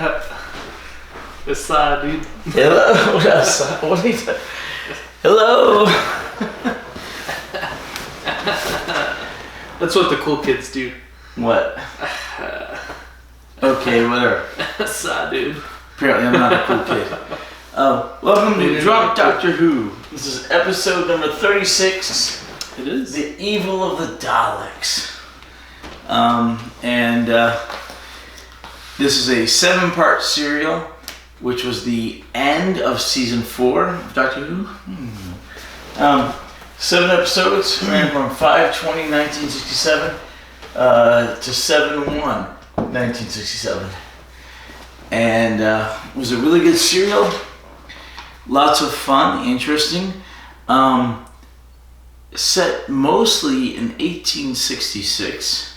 It's dude. Hello? What are you doing? Hello? That's what the cool kids do. What? Okay, whatever. Dude. Apparently I'm not a cool kid. Welcome to Drunk Doctor Who. This is episode number 36. It is. The Evil of the Daleks. This is a 7-part serial, which was the end of season 4 of Doctor Who. 7 episodes, ran from 5/20/1967 to 7/1/1967. And it was a really good serial. Lots of fun, interesting. Set mostly in 1866.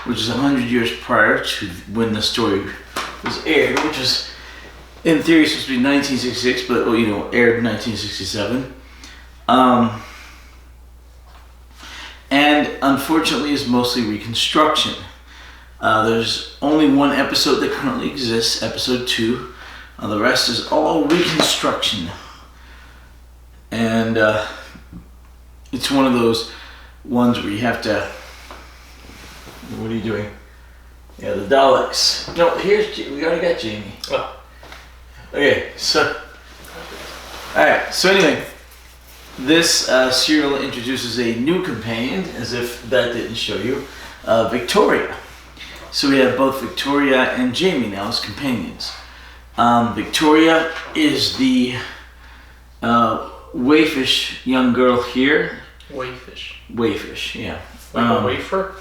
Which is 100 years prior to when the story was aired, which was, in theory, supposed to be 1966, but, aired in 1967. And, unfortunately, is mostly reconstruction. There's only one episode that currently exists, episode 2. The rest is all reconstruction. And it's one of those ones where you have to... What are you doing? Yeah, the Daleks. No, we already got Jamie. Oh. Okay, so... Alright, so anyway, this serial introduces a new companion, as if that didn't show you, Victoria. So we have both Victoria and Jamie now as companions. Victoria is the waifish young girl here. Waifish. Waifish, yeah. Like a wafer?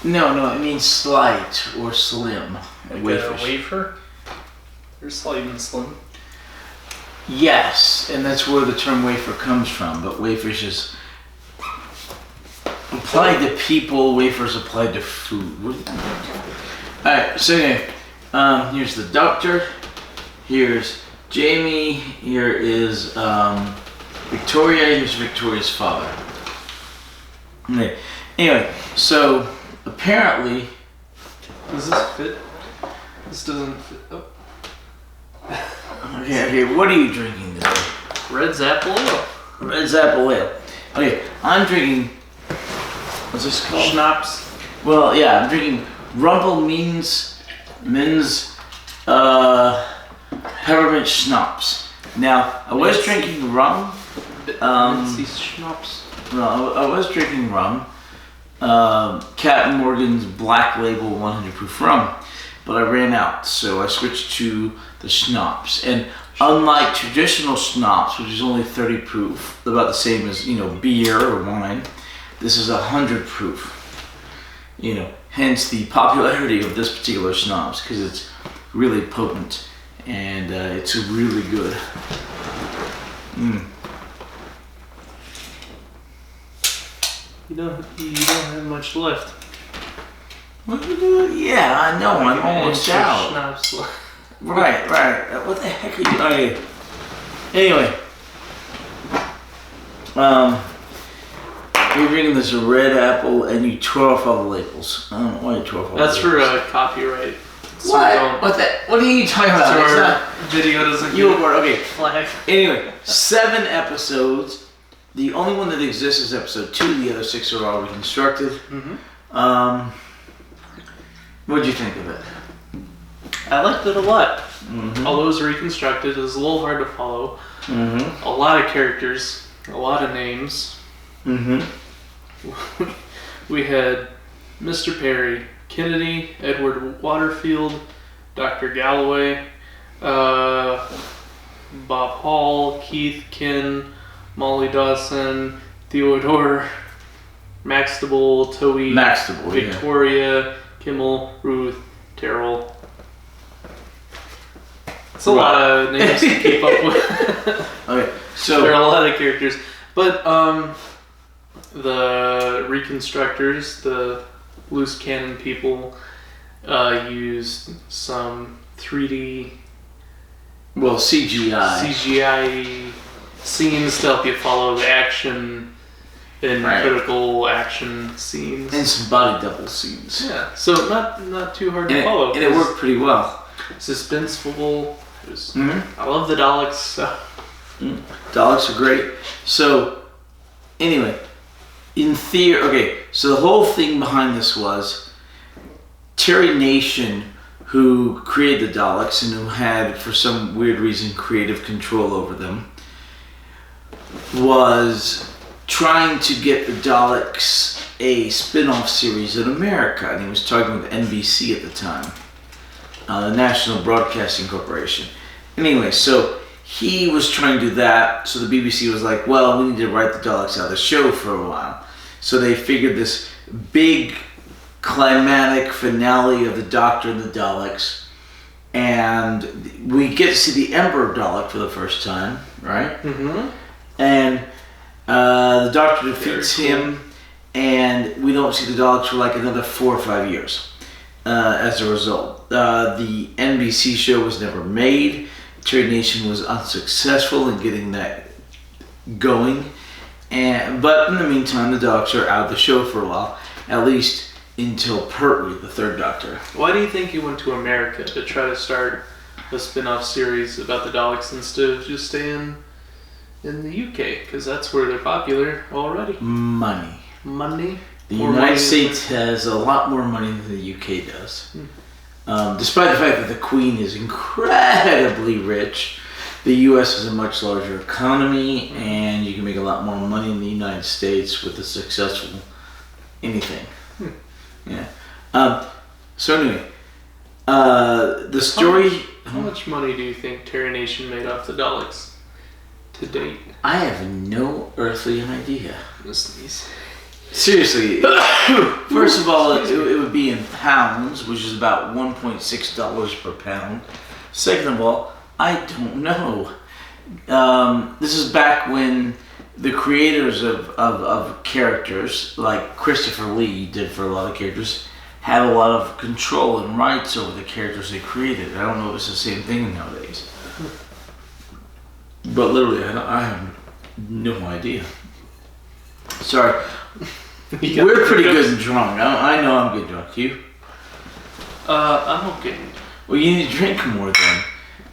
No, it means slight or slim. Like a wafer? You're slight and slim. Yes, and that's where the term wafer comes from, but wafers is applied to people, wafers applied to food. Alright, so anyway, here's the doctor, here's Jamie, here is Victoria, here's Victoria's father. Okay. Anyway, so apparently... Does this fit? This doesn't fit. Oh. Okay, what are you drinking today? Red Zapple Ale. Red Zapple Ale. Okay, I'm drinking... What's this called? Schnapps. Well, yeah, I'm drinking Rumpelmans peppermint schnapps. Now, I was drinking rum. Schnapps. No, I was drinking rum. Captain Morgan's Black Label 100 proof rum, but I ran out, so I switched to the schnapps. And unlike traditional schnapps, which is only 30 proof, about the same as beer or wine, this is 100 proof. Hence the popularity of this particular schnapps, because it's really potent and it's really good. You don't have much left. What are you doing? Yeah, I know. I'm almost out. Schnapps left. Right. What the heck are you doing? Okay. Anyway, you're drinking this red apple, and you tore off all the labels. I don't know why you tore off all. That's the labels. for copyright. So what? What are you talking about? So It's our not. video doesn't. Okay. Flag. Anyway, 7 episodes. The only one that exists is episode 2. The other 6 are all reconstructed. Mm-hmm. What did you think of it? I liked it a lot. Mm-hmm. Although it was reconstructed, it was a little hard to follow. Mm-hmm. A lot of characters, a lot of names. Mm-hmm. We had Mr. Perry, Kennedy, Edward Waterfield, Dr. Galloway, Bob Hall, Keith, Ken, Molly Dawson, Theodore, Maxtable, Towie, Victoria, Kimmel, Ruth, Terrell. It's a lot of names to keep up with. Okay, so there are a lot of characters, but the reconstructors, the loose cannon people, used some 3D, CGI scenes to help you follow the action in critical action scenes. And some body double scenes. Yeah, so not too hard to follow. And it worked pretty well. suspenseful. I love the Daleks. So. Daleks are great. So, anyway, in theory, okay, so the whole thing behind this was Terry Nation, who created the Daleks and who had, for some weird reason, creative control over them, was trying to get the Daleks a spin-off series in America, and he was talking with NBC at the time, the National Broadcasting Corporation. Anyway, so he was trying to do that, so the BBC was like, well, we need to write the Daleks out of the show for a while. So they figured this big climatic finale of the Doctor and the Daleks, and we get to see the Emperor Dalek for the first time, right? Mm-hmm. And the Doctor defeats him, and we don't see the Daleks for like another 4 or 5 years as a result. The NBC show was never made. Terry Nation was unsuccessful in getting that going. But in the meantime, the Daleks are out of the show for a while, at least until Pertwee, the third Doctor. Why do you think you went to America to try to start a spin-off series about the Daleks instead of just staying in the UK? Because that's where they're popular already. Money. Money? The United States has a lot more money than the UK does. Despite the fact that the Queen is incredibly rich, the US has a much larger economy, and you can make a lot more money in the United States with a successful anything. Yeah. So anyway, the story... How much money do you think Terry Nation made off the Daleks to date? I have no earthly idea. Sneeze. Seriously, first of all, it would be in pounds, which is about $1.6 per pound. Second of all, I don't know. This is back when the creators of characters, like Christopher Lee did for a lot of characters, had a lot of control and rights over the characters they created. I don't know if it's the same thing nowadays. But literally, I have no idea. Sorry. We're pretty good and drunk. I know I'm good drunk. You? I'm okay. Well, you need to drink more then.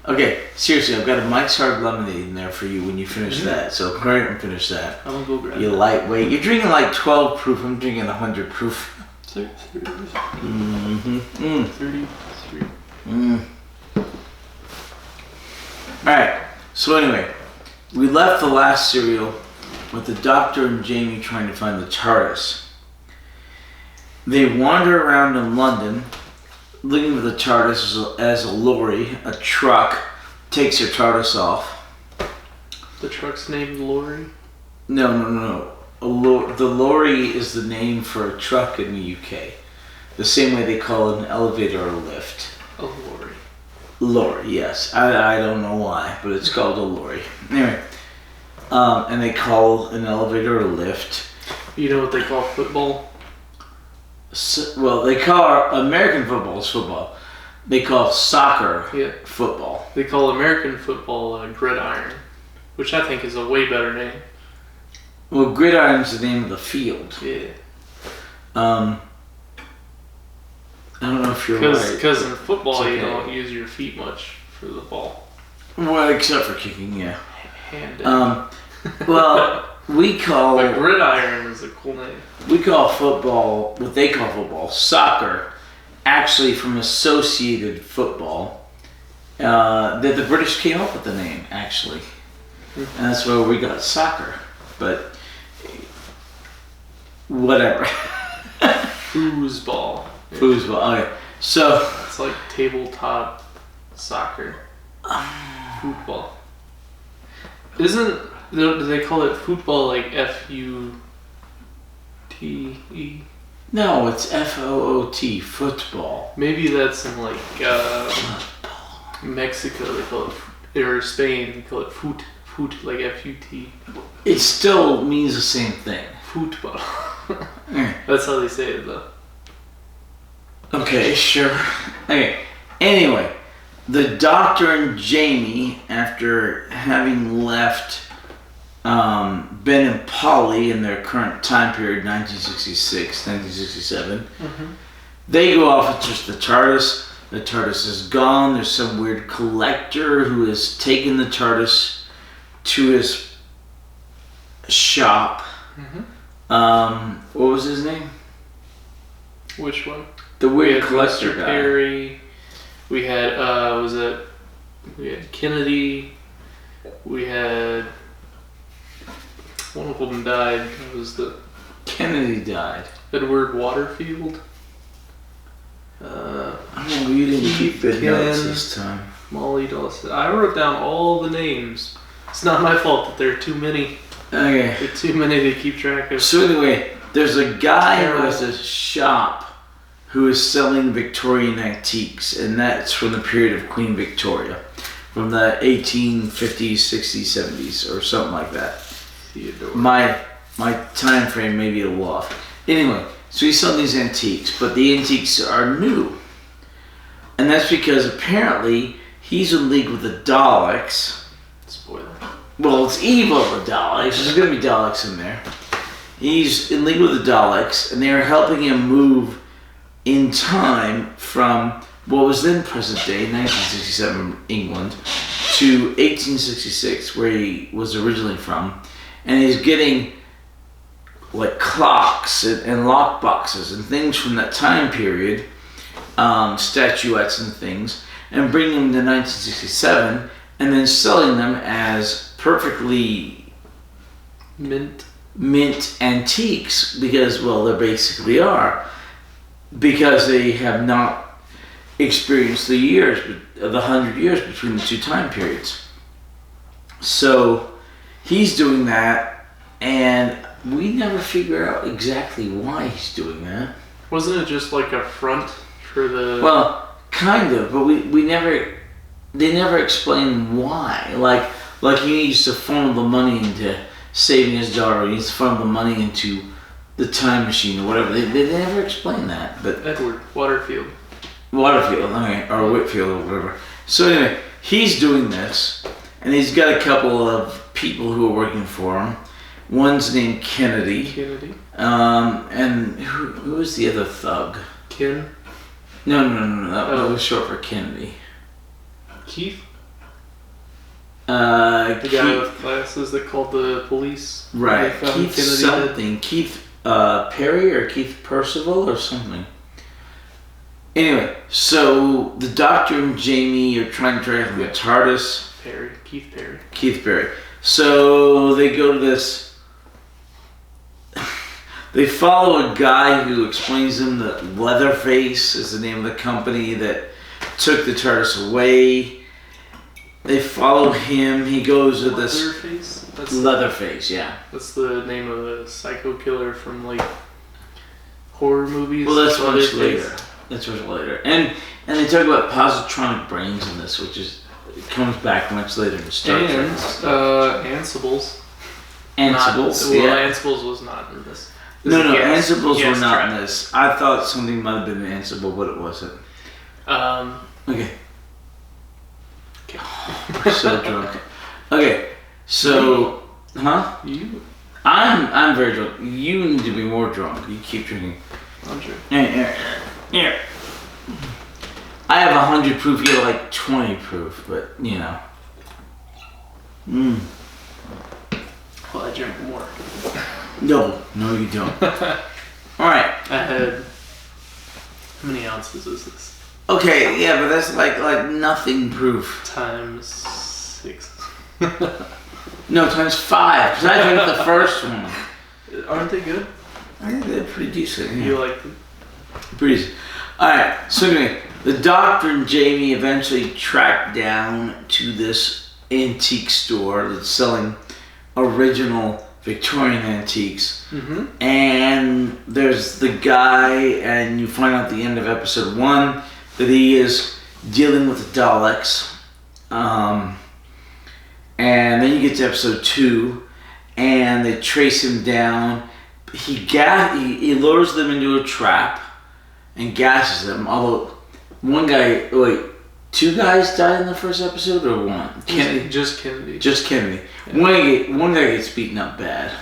Okay, seriously, I've got a Mike's Hard Lemonade in there for you when you finish that. So hurry up and finish that. I'm gonna go grab You lightweight. You're drinking like 12 proof. I'm drinking 100 proof. 33. Mm-hmm. 33. Alright, so anyway, we left the last serial with the Doctor and Jamie trying to find the TARDIS. They wander around in London looking for the TARDIS as a lorry, a truck, takes their TARDIS off. The truck's named Lorry? No. The lorry is the name for a truck in the UK. The same way they call it an elevator or a lift. A lorry. Lorry, yes. I don't know why, but it's called a lorry. Anyway, and they call an elevator a lift. You know what they call football? Well, they call American football. They call soccer football. They call American football gridiron, which I think is a way better name. Well, gridiron's the name of the field. Yeah. I don't know if you're right. Because in football you don't use your feet much for the ball. Well, except for kicking, yeah. Hand down. Well, we call... But gridiron is a cool name. We call football, what they call football, soccer, actually from associated football. That the British came up with the name, actually. And that's where we got soccer. But, whatever. Foosball. Foosball, okay. So... It's like tabletop soccer. Football. Do they call it football like F-U-T-E? No, it's F-O-O-T, football. Maybe that's in like Mexico, they call it, or Spain, they call it foot, like F-U-T. It still means the same thing. Football. That's how they say it though. Okay, sure. Okay, anyway, the Doctor and Jamie, after having left Ben and Polly in their current time period, 1966, 1967, they go off with just the TARDIS. The TARDIS is gone. There's some weird collector who has taken the TARDIS to his shop. What was his name? Which one? The We weird had collector Mr. guy. Perry. We had we had Kennedy. We had one of them died. It was the Kennedy died. Edward Waterfield. Oh, you didn't keep the notes this time. Molly Dawson. I wrote down all the names. It's not my fault that there are too many. Okay. There are too many to keep track of. So anyway, there's a guy who has a shop who is selling Victorian antiques, and that's from the period of Queen Victoria, from the 1850s, 60s, 70s, or something like that. Theodore. My time frame may be a little off. Anyway, so he's selling these antiques, but the antiques are new. And that's because apparently he's in league with the Daleks. Spoiler. Well, it's evil, the Daleks. There's going to be Daleks in there. He's in league with the Daleks, and they're helping him move in time from what was then present day, 1967 England, to 1866, where he was originally from. And he's getting like clocks and lock boxes and things from that time period, statuettes and things, and bringing them to 1967, and then selling them as perfectly Mint antiques, because, well, they basically are, because they have not experienced the 100 years between the two time periods. So he's doing that, and we never figure out exactly why he's doing that. Wasn't it just like a front for the... Well, kind of, but they never explain why. Like he needs to funnel the money into saving his daughter, he needs to funnel the money into the time machine or whatever. They never explain that. But Edward Waterfield, okay, or Whitfield or whatever. So anyway, he's doing this, and he's got a couple of people who are working for him. One's named Kennedy. And who is the other thug? Ken. No. That was short for Kennedy. Keith. The guy with glasses that called the police. Right. They found Keith Kennedy something. Dead. Keith Perry or Keith Percival or something. Anyway, so the Doctor and Jamie are trying to track the TARDIS. Keith Perry. So they go to this. They follow a guy who explains to them that Leatherface is the name of the company that took the TARDIS away. They follow him. He goes to this... Leatherface? Leatherface, yeah. That's the name of a psycho killer from, like, horror movies. Well, that's much later. That's much later. And they talk about positronic brains in this, which is... It comes back much later in Star Trek. And Ansibles. Ansibles, yeah. Ansibles was not in this. No, Ansibles were not in this. I thought something might have been an Ansible, but it wasn't. Okay. I'm so drunk. Okay, so... Huh? You? I'm very drunk. You need to be more drunk. You keep drinking. I'm sure. Yeah. I have 100 proof, you have like 20 proof, but, you know. Well, I drink more. No, you don't. Alright. I had... How many ounces is this? Okay, yeah, but that's like nothing proof. Times 6. No, times 5, because I drank the first one. Aren't they good? I think they're pretty decent. Yeah. You like them? Pretty decent. Alright, so anyway, the Doctor and Jamie eventually track down to this antique store that's selling original Victorian antiques. Mm-hmm. And there's the guy, and you find out at the end of episode 1 that he is dealing with the Daleks. And then you get to episode 2, and they trace him down. He lures them into a trap and gasses them. Although two guys died in the first episode, or one? Just Kennedy. Just Kennedy. Yeah. One guy gets beaten up bad,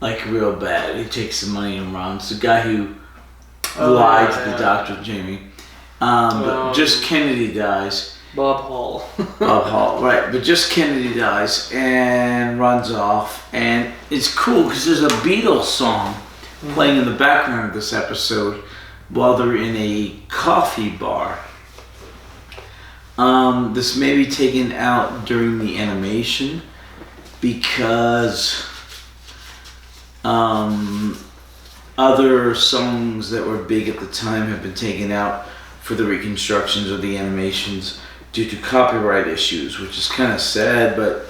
like real bad. He takes the money and runs. The guy who lied to the Doctor, Jamie. But just Kennedy dies. Bob Hall. Bob Hall, right. But just Kennedy dies and runs off. And it's cool because there's a Beatles song playing in the background of this episode while they're in a coffee bar. This may be taken out during the animation because other songs that were big at the time have been taken out for the reconstructions or the animations due to copyright issues, which is kind of sad, but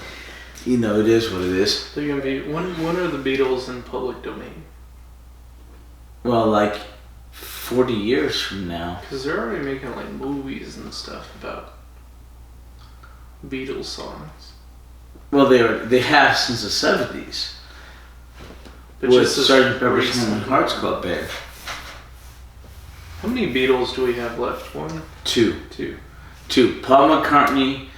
you know, it is what it is. They're gonna be when are the Beatles in public domain? Well, like 40 years from now. Because they're already making like movies and stuff about Beatles songs. Well, they have since the 70s. But with just Sgt. Pepper's Lonely Hearts Club Band. How many Beatles do we have left? One? Two. Paul McCartney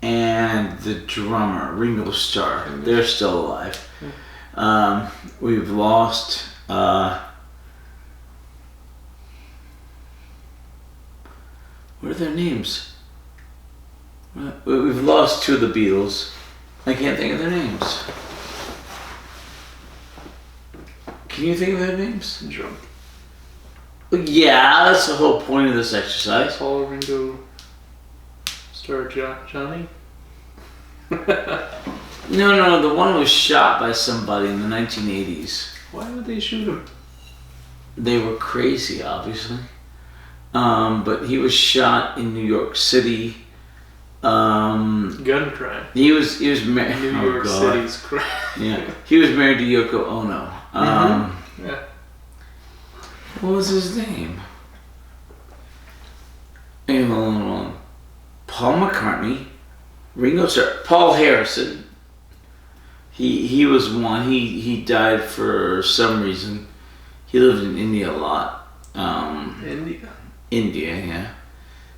and the drummer, Ringo Starr. They're still alive. We've lost... what are their names? We've lost two of the Beatles. I can't think of their names. Can you think of their names? Drunk. Yeah, that's the whole point of this exercise. Paul, Ringo, Star, Johnny? No, the one was shot by somebody in the 1980s. Why would they shoot him? They were crazy, obviously. But he was shot in New York City. Gun crime. He was married. New York City's crime. Yeah, he was married to Yoko Ono. Yeah. What was his name? Hold on. Paul McCartney, Ringo Starr, Paul Harrison. He was one. He died for some reason. He lived in India a lot. India, yeah.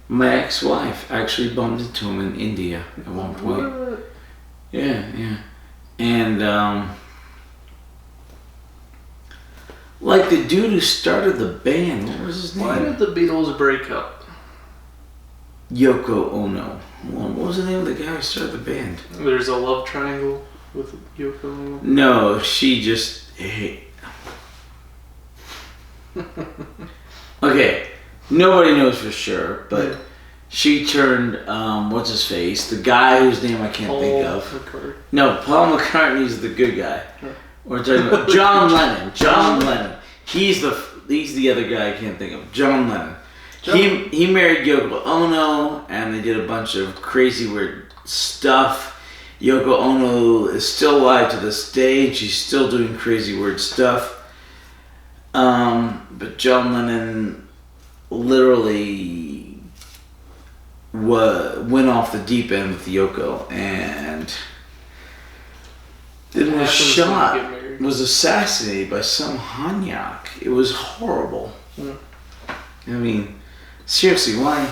My ex-wife actually bumped into him in India at one point. What? Yeah. And like the dude who started the band, what was his name? Why did the Beatles break up? Yoko Ono. What was the name of the guy who started the band? There's a love triangle with Yoko Ono. No, she just... Okay, nobody knows for sure, but she turned, what's his face? The guy whose name I can't think of. McCartney. No, Paul McCartney's the good guy. Sure. We're talking about John Lennon. John Lennon. He's the other guy I can't think of. John Lennon. He married Yoko Ono, and they did a bunch of crazy weird stuff. Yoko Ono is still alive to this day. She's still doing crazy weird stuff. But John Lennon literally went off the deep end with Yoko and then was shot. Was assassinated by some Hanyak. It was horrible. I mean, seriously, why?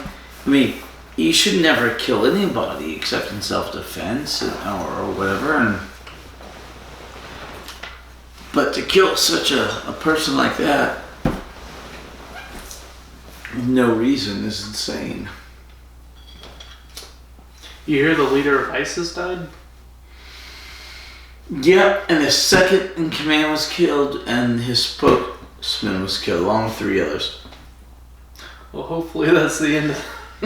I mean, you should never kill anybody except in self-defense or whatever. But to kill such a person like that with no reason is insane. You hear the leader of ISIS died? Yep, and his second in command was killed, and his spokesman was killed, along with 3 others. Well, hopefully that's the end.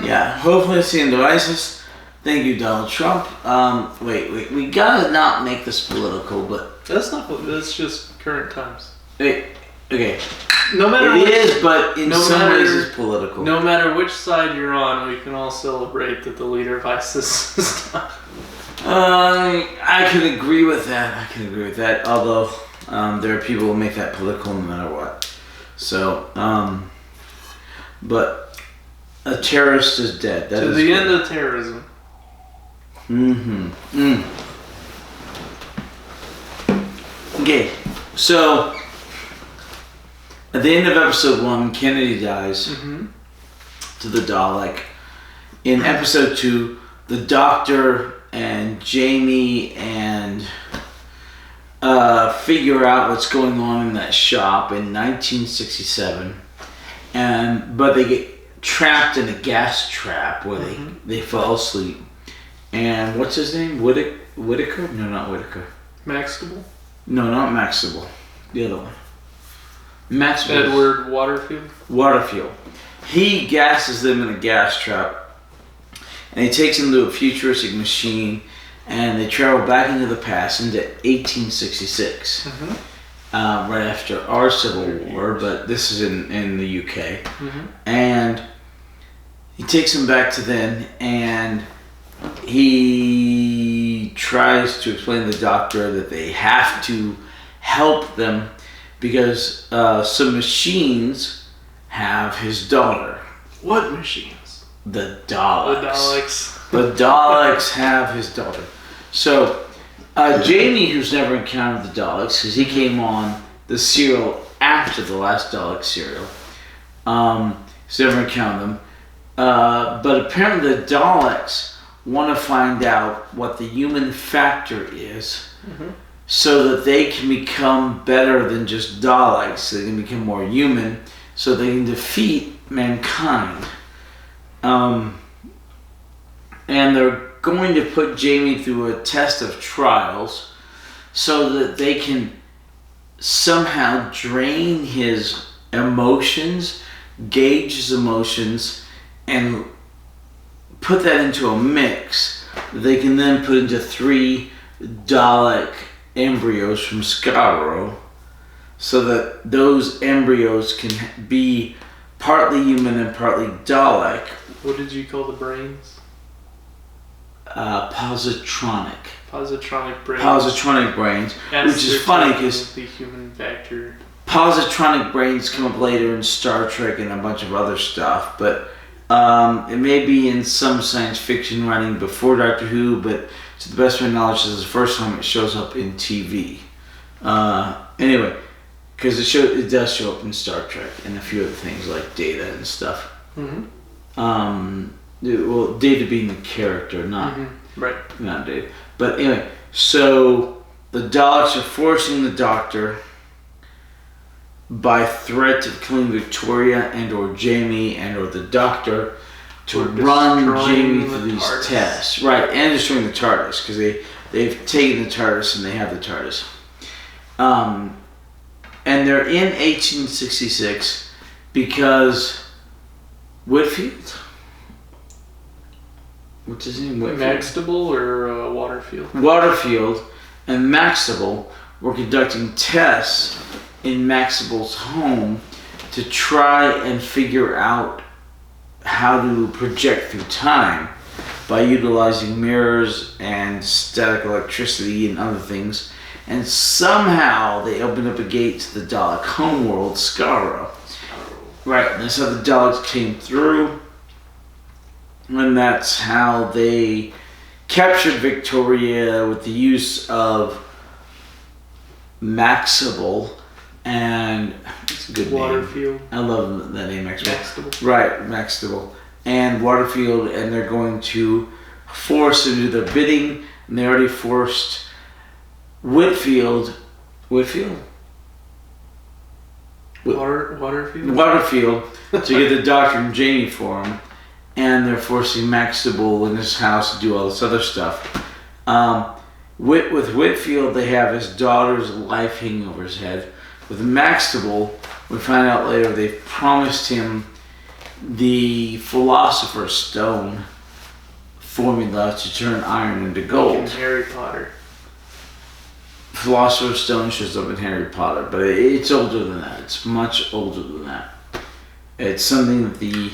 Yeah, hopefully it's the end of ISIS. Thank you, Donald Trump. Wait, we gotta not make this political, but... That's just current times. Okay. No matter it is, but in some ways it's political. No matter which side you're on, we can all celebrate that the leader of ISIS is died. I can agree with that. Although there are people who make that political no matter what. So, but a terrorist is dead. That to is the good. end of terrorism. Okay, so at the end of episode 1, Kennedy dies to the Dalek. In episode 2, the Doctor and Jamie and figure out what's going on in that shop in 1967, but trapped in a gas trap where they fall asleep. And what's his name? Whitaker? No, not Whitaker. Maxtable? No, not Maxtable. The other one. Maxtable. Edward Waterfield? Waterfield. He gasses them in a gas trap. And he takes them to a futuristic machine. And they travel back into the past, into 1866. Right after our Civil War. But this is in the UK. And he takes them back to then. And he tries to explain to the Doctor that they have to help them because some machines have his daughter. What machines? The Daleks. The Daleks. The Daleks have his daughter. So, Jamie, who's never encountered the Daleks, because he came on the serial after the last Dalek serial, he's never encountered them. But apparently the Daleks want to find out what the human factor is so that they can become better than just Daleks, so they can become more human, so they can defeat mankind. And they're going to put Jamie through a test of trials so that they can somehow drain his emotions, gauge his emotions, and put that into a mix that they can then put into 3 Dalek embryos from Skaro, so that those embryos can be partly human and partly Dalek. What did you call the brains? Positronic. Positronic brains. Positronic brains, which is funny because the human factor. Positronic brains come up later in Star Trek and a bunch of other stuff, but it may be in some science fiction writing before Doctor Who, but to the best of my knowledge, this is the first time it shows up in TV. Anyway, because it does show up in Star Trek and a few other things like Data and stuff. Well, Data being the character, not Data. But anyway, so the Daleks are forcing the Doctor by threat of killing Victoria and or Jamie and or the Doctor to run Jamie through these tests. Right, and destroying the TARDIS, because they've taken the TARDIS and they have the TARDIS. And they're in 1866 because Whitfield? What's his name? Whitfield? Maxtable or Waterfield? Waterfield and Maxtable were conducting tests in Maxtable's home to try and figure out how to project through time by utilizing mirrors and static electricity and other things. And somehow they opened up a gate to the Dalek homeworld, Skaro. Right, and that's how the Daleks came through. And that's how they captured Victoria with the use of Maxtable and it's a good Waterfield. name. I love that name, Maxtable. Right, Maxtable. And Waterfield, and they're going to force them to do their bidding, and they already forced Waterfield Waterfield? to get the Doctor and Jamie for him, and they're forcing Maxtable in his house to do all this other stuff. With Whitfield, they have his daughter's life hanging over his head. With Maxtable, we find out later they've promised him the Philosopher's Stone formula to turn iron into gold. Like in Harry Potter. Philosopher's Stone shows up in Harry Potter, but it's older than that. It's much older than that. It's something that the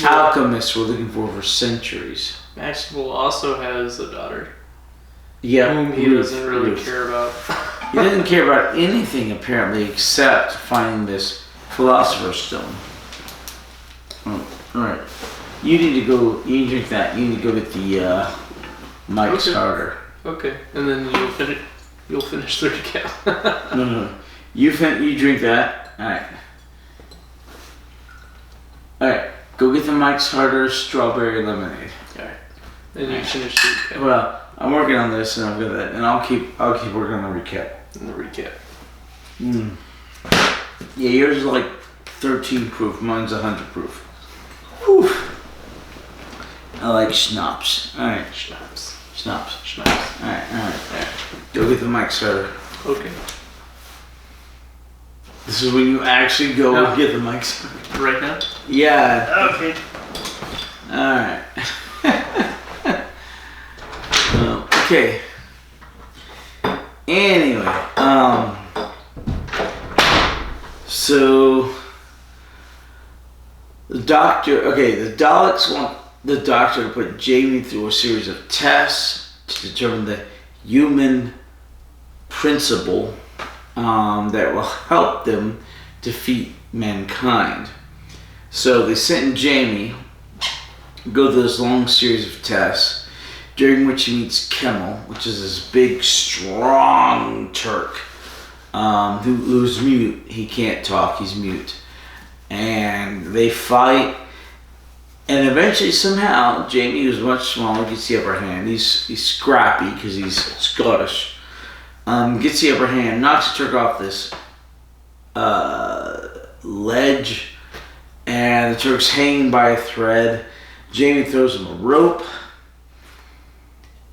alchemists were looking for centuries. Maxtable also has a daughter. Yeah, whom he doesn't really care about. He doesn't care about anything apparently except finding this Philosopher's Stone. Oh, alright. You need to go, you need to drink that. You need to go get the Mike's Harder. Okay, and then you'll finish the recap. No. You drink that. Alright. Alright. Go get the Mike's Harder strawberry lemonade. Alright. Then you finish the recap. Well, I'm working on this and I'll get that, and I'll keep working on the recap. Yeah, yours is like 13 proof. Mine's 100 proof. Whew. I like schnapps. All right. Schnapps. Schnapps. Schnapps. All right. Go get the mic starter. Okay. This is when you actually go No. and get the mic starter. Right now? Yeah. Okay. All right. Okay. Anyway, so the Daleks want the Doctor to put Jamie through a series of tests to determine the human principle that will help them defeat mankind. So they sent Jamie go through this long series of tests, during which he meets Kimmel, which is this big, strong Turk who's mute. He can't talk, he's mute. And they fight, and eventually, somehow, Jamie, who's much smaller, gets the upper hand. He's scrappy because he's Scottish. Gets the upper hand, knocks the Turk off this ledge, and the Turk's hanging by a thread. Jamie throws him a rope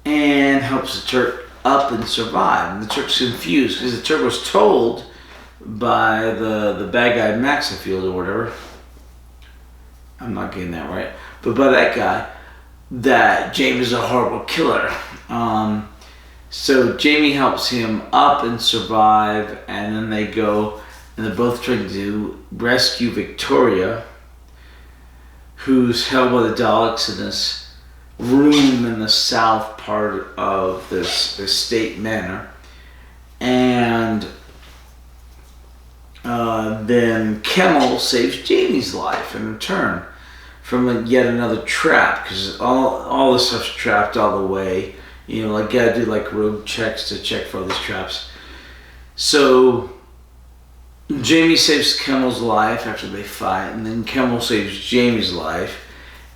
and helps the Turk up and survive. And the Turk's confused because the Turk was told by the bad guy Maxfield or whatever. I'm not getting that right, but by that guy, that Jamie's a horrible killer. So Jamie helps him up and survive, and then they go and they're both trying to rescue Victoria, who's held by the Daleks in this room in the south part of this state manor. And then Kimmel saves Jamie's life in return from yet another trap, because all this stuff's trapped all the way. You know, like, gotta do like rogue checks to check for all these traps. So Jamie saves Kimmel's life after they fight, and then Kimmel saves Jamie's life,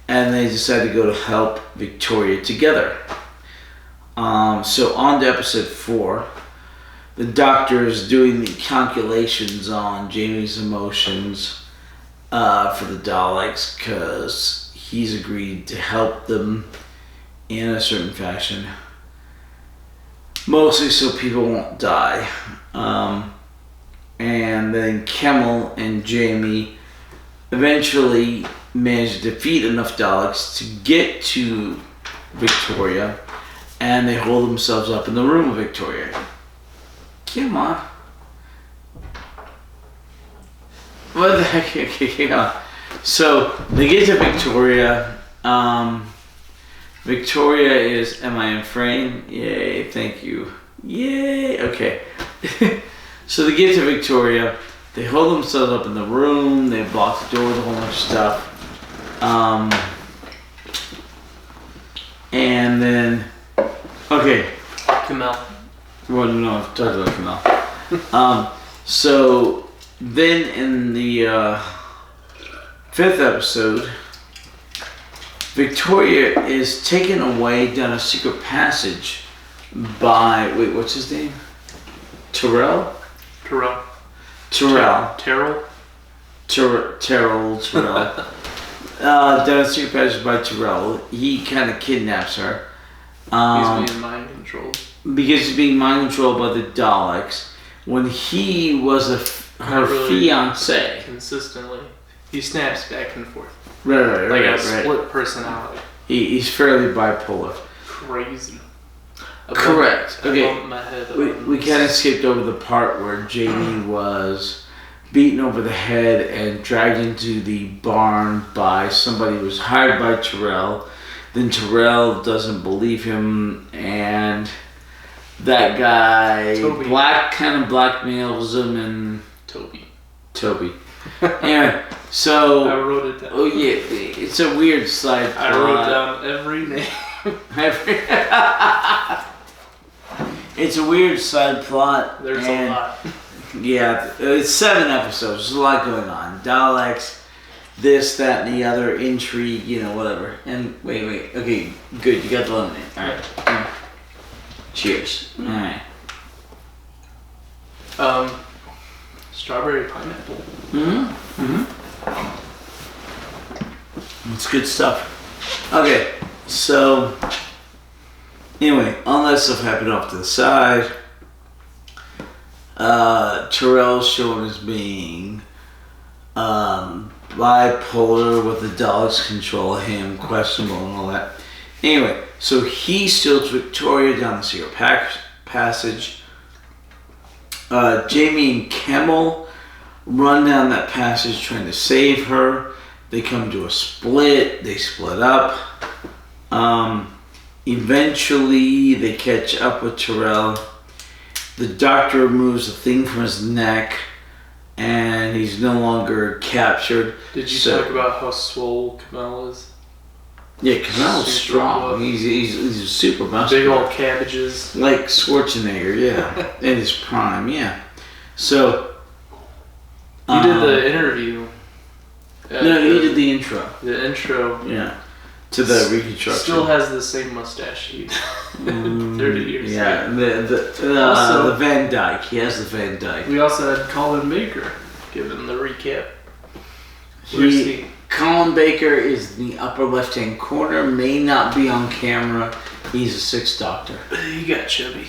and they decide to go to help Victoria together. So on to episode 4, the Doctor is doing the calculations on Jamie's emotions for the Daleks, because he's agreed to help them in a certain fashion, mostly so people won't die. And then Kimmel and Jamie eventually manage to defeat enough Daleks to get to Victoria, and they hold themselves up in the room of Victoria. Come on. What the heck? Okay, come on. So they get to Victoria. Victoria is, am I in frame? Yay, thank you. Yay, okay. So they get to Victoria, they hold themselves up in the room, they block the door with a whole bunch of stuff. And then, okay. Kamel. Well, no, I've talked about Kamel. So then in the 5th episode, Victoria is taken away down a secret passage by, wait, what's his name? Terrell. Down a secret passage by Terrell. He kind of kidnaps her. He's being mind controlled. Because he's being mind controlled by the Daleks. When he was her fiance. Consistently. He snaps back and forth. Right. Like a split personality. He's fairly bipolar. Crazy. Correct. Okay. My head We kind of skipped over the part where Jamie was beaten over the head and dragged into the barn by somebody who was hired by Terrell. Then Terrell doesn't believe him, and that guy Toby. kind of blackmails him, and Toby. Anyway, so I wrote it down. Oh yeah, it's a weird side plot. I wrote down every name. It's a weird side plot. There's a lot. Yeah, it's 7 episodes. There's a lot going on. Daleks, this, that, and the other, intrigue, whatever. And wait. Okay, good. You got the lemonade. All right. Cheers. All right. Strawberry pineapple. It's good stuff. Okay, so anyway, all that stuff happened off to the side. Terrell's shown as being bipolar with the Daleks control him, questionable and all that. Anyway, so he steals Victoria down the secret passage. Jamie and Kimmel run down that passage trying to save her. They come to a split. They split up. Eventually, they catch up with Terrell. The doctor removes the thing from his neck, and he's no longer captured. Did you talk about how swole Kamel is? Yeah, Kamel's strong. He's a super muscular. Big old cabbages. Like Schwarzenegger, yeah. In his prime, yeah. So... You did the interview. No, he did the intro. The intro. Yeah. To the reconstruction. Still has the same mustache he 30 years yeah, ago. The Van Dyke. He has the Van Dyke. We also had Colin Baker giving the recap. Colin Baker is in the upper left-hand corner. May not be on camera. He's a Sixth Doctor. He got chubby.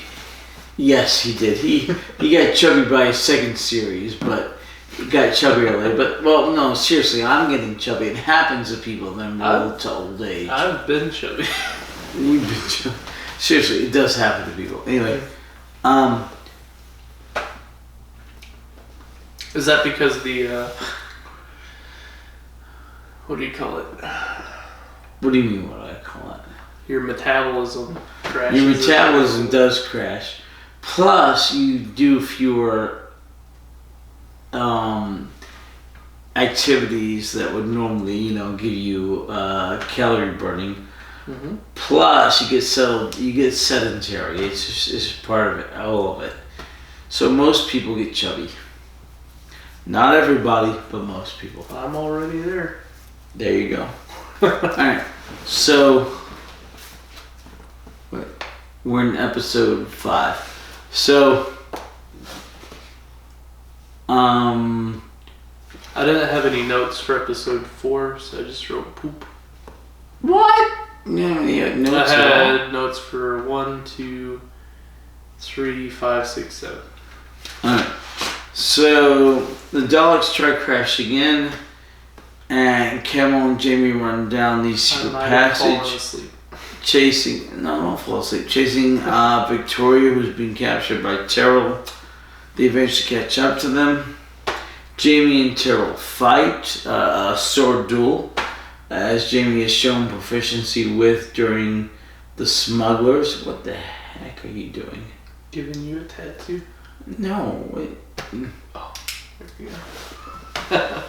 Yes, he did. He got chubby by his second series, but he got chubbier later. But, well, no, seriously, I'm getting chubby. It happens to people that roll to old age. I've been chubby. You've been chubby. Seriously, it does happen to people. Anyway, is that because the, what do you call it? What do you mean, what do I call it? Your metabolism crashes. Your metabolism does crash. Plus, you do fewer activities that would normally, give you calorie burning. Mm-hmm. Plus, you get sedentary. It's part of it, all of it. So most people get chubby. Not everybody, but most people. I'm already there. There you go. All right. So we're in episode 5. So I didn't have any notes for episode 4, so I just wrote poop. What? No, yeah, notes. I had notes for 1, 2, 3, 5, 6, 7. Alright. So the Daleks try crashing in, and Kimmel and Jamie run down the secret passage, chasing. No, don't fall asleep. Chasing Victoria, who's been captured by Terrell. They eventually catch up to them. Jamie and Terrell fight a sword duel, as Jamie has shown proficiency with during the Smugglers. What the heck are you doing? Giving you a tattoo? No, wait. Oh, there we go.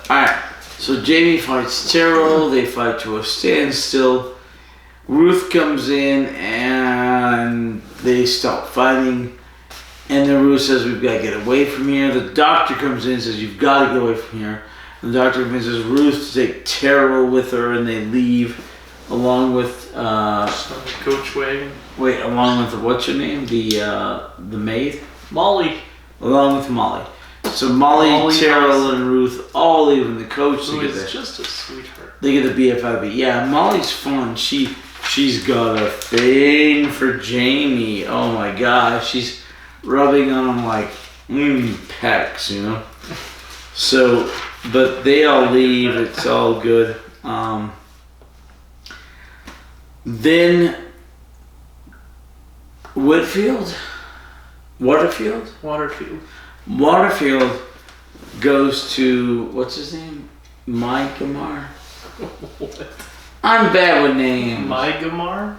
Alright, so Jamie fights Terrell, they fight to a standstill. Ruth comes in and they stop fighting. And then Ruth says, we've got to get away from here. The doctor comes in and says, you've got to get away from here. And the doctor convinces Ruth to take Terrell with her, and they leave along with coach wagon. Wait, along with what's her name? The maid? Molly. Along with Molly. So Molly, Terrell, and Ruth all leave in the coach Who together. is just a sweetheart. They get the BFIB. Yeah, Molly's fun. She's got a thing for Jamie. Oh my gosh, she's rubbing on him like pecs, So, but they all leave. It's all good. Then Waterfield goes to, what's his name? Mygamar? What? I'm bad with names. Mygamar?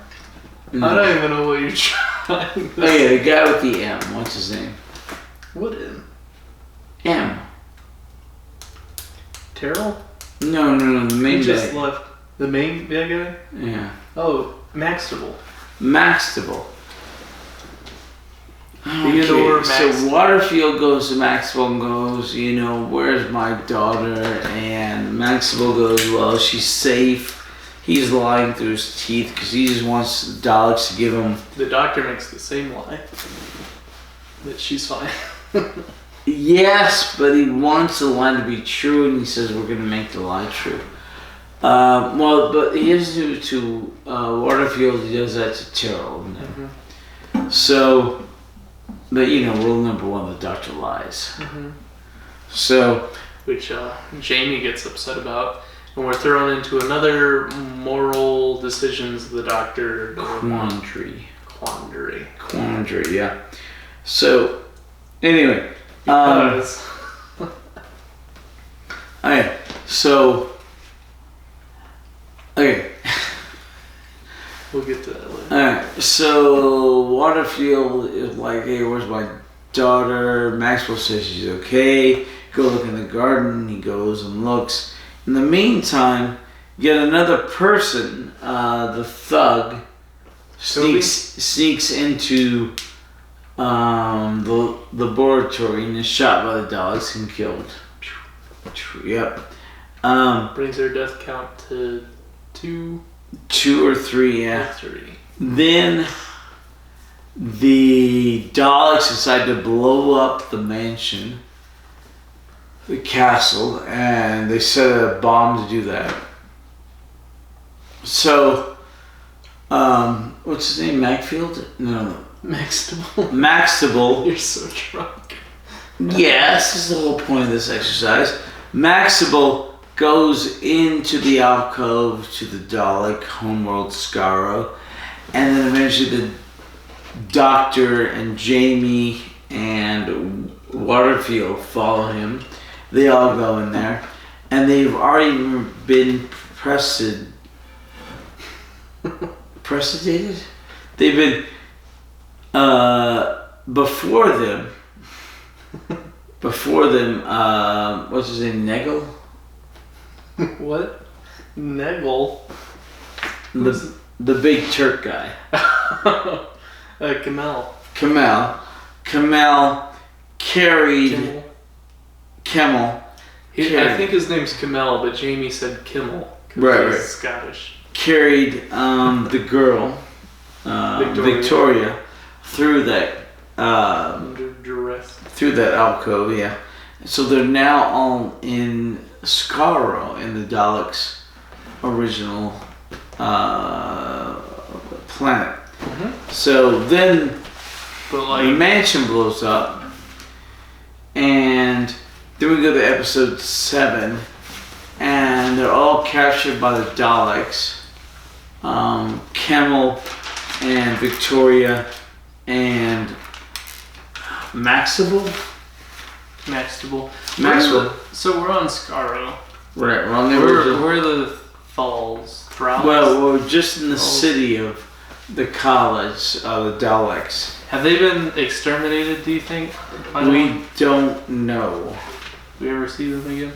No. I don't even know what you're trying to Oh yeah, the guy with the M. What's his name? What M? M. Terrell? No, the main He just guy. left. The main bad guy? Yeah. Oh, Maxtable. Maxtable. Theodore So Maxtable. Waterfield goes to Maxwell and goes, where's my daughter? And Maxwell goes, well, she's safe. He's lying through his teeth because he just wants the Daleks to give him. The doctor makes the same lie. That she's fine. Yes, but he wants the lie to be true, and he says we're going to make the lie true. Well, but he has to Waterfield. He does that to Terrell. Mm-hmm. So, but rule number one: the doctor lies. Mm-hmm. So, which Jamie gets upset about, and we're thrown into another moral decisions of the doctor quandary. Yeah. So, anyway, because okay, so. Okay. We'll get to that later. Alright, so Waterfield is like, hey, where's my daughter? Maxwell says she's okay. Go look in the garden. He goes and looks. In the meantime, yet another person, the thug, sneaks into the laboratory and is shot by the Daleks and killed. Yep. Brings their death count to 2 or 3, yeah. 3. Then the Daleks decide to blow up the mansion, the castle, and they set a bomb to do that. So, what's his name? Macfield? No. Maxtable. Maxtable. You're so drunk. Yes, this is the whole point of this exercise. Maxtable goes into the alcove to the Dalek homeworld Skaro, and then eventually the Doctor and Jamie and Waterfield follow him. They all go in there, and they've already been preceded. They've been before them. What's his name? Negel. What? Negel? The big Turk guy. Kamel carried Kimmel. I think his name's Kamel, but Jamie said Kimmel. Right. He's Scottish. Carried the girl, Victoria, through that under duress. Through that alcove, yeah. So they're now all in Skaro, in the Daleks' original planet. Mm-hmm. So then the mansion blows up, and then we go to episode 7, and they're all captured by the Daleks. Camel and Victoria and Maxwell. So we're on Skaro. Right, we're the Thalls. Well, we're just in the city of the college of the Daleks. Have they been exterminated, do you think? We don't know. We ever see them again?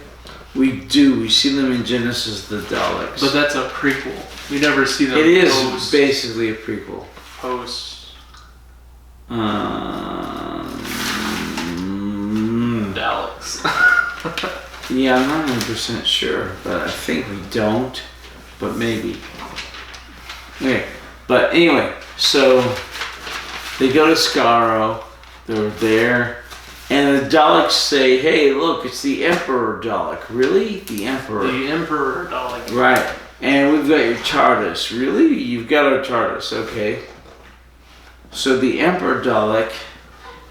We do. We see them in Genesis the Daleks. But that's a prequel. We never see them. It is basically a prequel. Post. Daleks. Yeah, I'm not 100% sure, but I think we don't. But maybe. Okay. But anyway, so they go to Skaro. They're there. And the Daleks say, hey, look, it's the Emperor Dalek. Really? The Emperor. The Emperor Dalek. Right. And we've got your TARDIS. Really? You've got our TARDIS. Okay. So the Emperor Dalek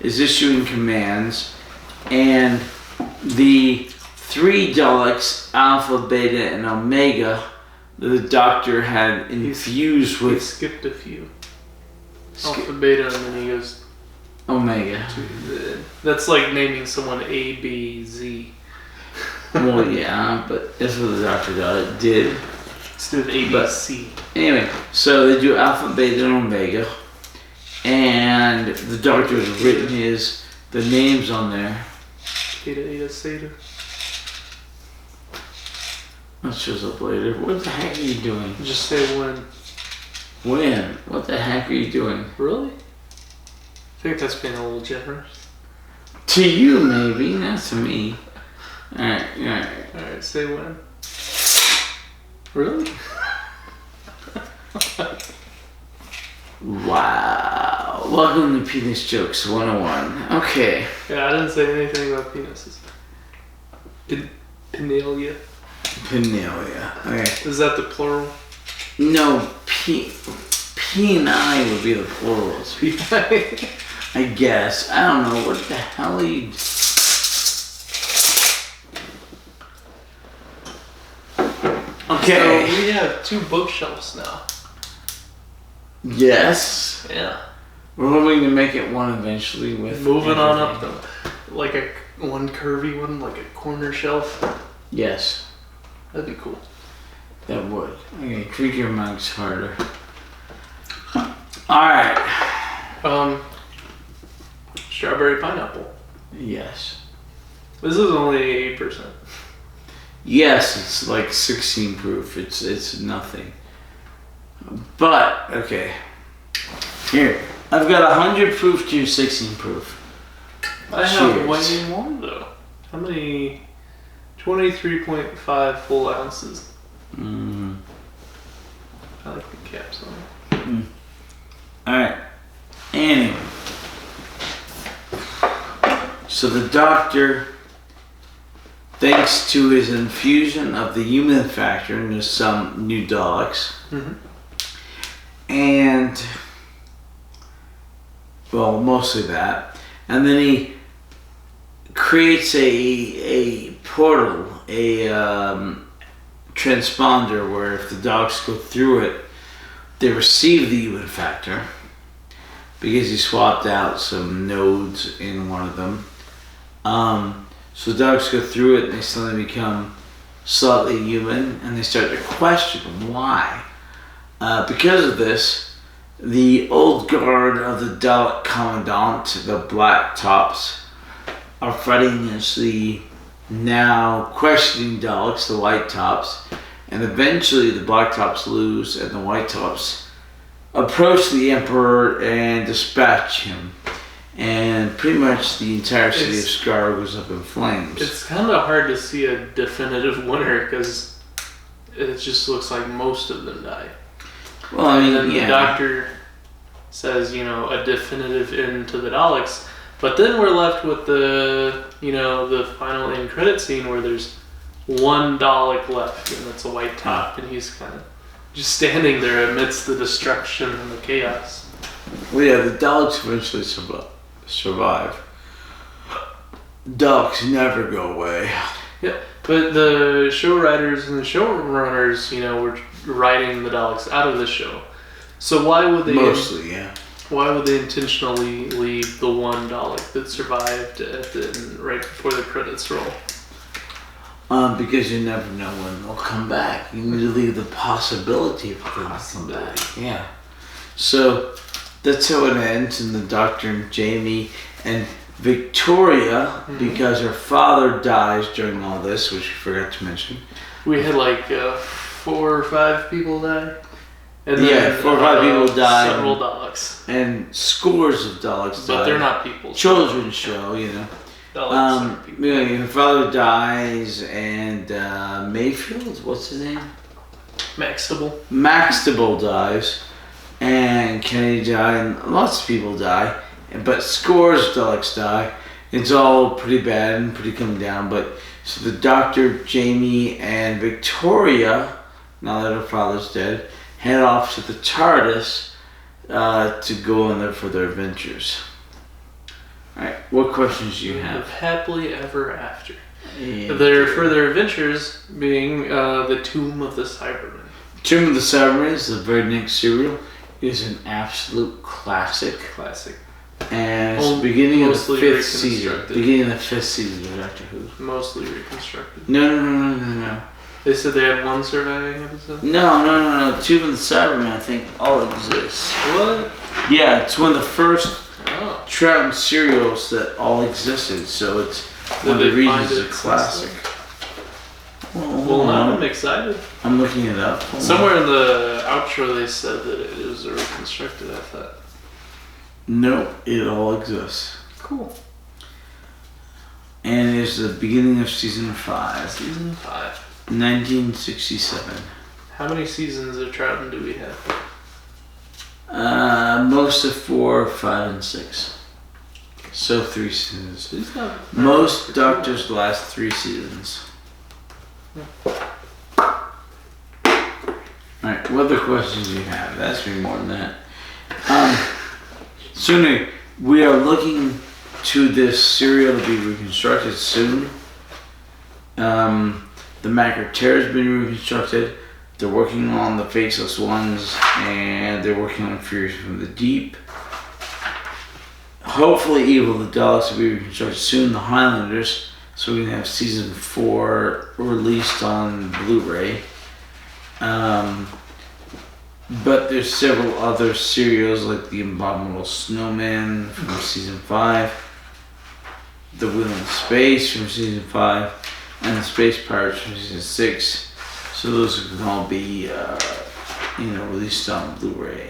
is issuing commands, and the 3 Daleks, Alpha, Beta, and Omega, the Doctor had infused with... He skipped a few. Alpha, Beta, and then he goes... Omega. That's like naming someone A, B, Z. Well, yeah, but that's what the Doctor did. Instead of A, B, C. Anyway, so they do Alpha, Beta, and Omega. And the Doctor has written the names on there. Beta, Eta, Theta. That shows up later. What the heck are you doing? Just say when. When? What the heck are you doing? Really? I think that's being a little generous. To you, maybe, not to me. Alright. Alright, say when. Really? Wow. Welcome to Penis Jokes 101. Okay. Yeah, I didn't say anything about penises. Pinalia. Pinalia. Okay. Is that the plural? No, P and I would be the plurals. I guess. I don't know. What the hell are you... Okay. So we have 2 bookshelves now. Yes. Yeah. We're hoping to make it one eventually with... Moving on up the... Like one curvy one, like a corner shelf. Yes. That'd be cool. That would. Okay, drink your mugs harder. Alright. Strawberry pineapple. Yes. This is only 8%. Yes, it's like 16 proof. It's nothing. But, okay. Here. I've got 100 proof to your 16 proof. I have way more though. How many? 23.5 full ounces. Mm. I like the caps on it. Mm. Alright. Anyway. So the doctor, thanks to his infusion of the human factor into some new Daleks, and, well, mostly that, and then he creates a portal, a transponder where if the Daleks go through it, they receive the human factor because he swapped out some nodes in one of them. So the Daleks go through it and they suddenly become slightly human and they start to question why. Because of this, the old guard of the Dalek Commandant, the Black Tops, are fighting against the now questioning Daleks, the White Tops, and eventually the Black Tops lose and the White Tops approach the Emperor and dispatch him. And pretty much the entire city of Scar goes up in flames. It's kind of hard to see a definitive winner because it just looks like most of them die. Well, I mean, and then the doctor says, a definitive end to the Daleks. But then we're left with the final end credit scene where there's one Dalek left, and it's a white top, and he's kind of just standing there amidst the destruction and the chaos. Well, yeah, the Daleks eventually survive. Daleks never go away. Yeah, but the show writers and the showrunners, were writing the Daleks out of the show. So why would they... Mostly, yeah. Why would they intentionally leave the one Dalek that survived right before the credits roll? Because you never know when they'll come back. You need to leave the possibility of them to come back. Yeah. So that's how it ends, and the Doctor and Jamie and Victoria, because her father dies during all this, which we forgot to mention. We had like 4 or 5 people die. And then, 4 or 5 people die. Several Daleks. And scores of Daleks die. But they're not people. Children's show, Daleks her father dies, and Mayfield, what's his name? Maxtable dies, and Kennedy died, and lots of people die, but scores of Daleks die. It's all pretty bad and pretty coming down, but so the Doctor, Jamie, and Victoria, now that her father's dead, head off to the TARDIS to go on there for their adventures. Alright, what questions do you have? Live happily ever after. Yeah. Their further adventures being the Tomb of the Cybermen. Tomb of the Cybermen is the very next serial. It is an absolute classic. And it's the beginning of the 5th season. Beginning of the 5th season of Doctor Who. Mostly reconstructed. No. They said they had 1 surviving episode? No. Tomb of the Cybermen, I think, all exists. What? Yeah, it's one of the first Troughton serials that all existed, so it's one of the reasons it's a classic. Well, now I'm excited. I'm looking it up. Somewhere in the outro they said that it was reconstructed, I thought. Nope, it all exists. Cool. And it's the beginning of season 5. Season 5. 1967. How many seasons of Troughton do we have? Most of 4, 5, and 6. So 3 seasons. Most Doctors last 3 seasons. Yeah. What other questions do you have? Ask me more than that. Sooner, we are looking to this serial to be reconstructed soon. The Macro Terror has been reconstructed. They're working on the Faceless Ones, and they're working on Furies from the Deep. Hopefully, Evil the Daleks will be reconstructed soon. The Highlanders, so we can have season 4 released on Blu-ray. But there's several other serials like The Abominable Snowman from season 5, The Wheel in Space from season 5, and The Space Pirates from season 6. So those can all be, released on Blu-ray.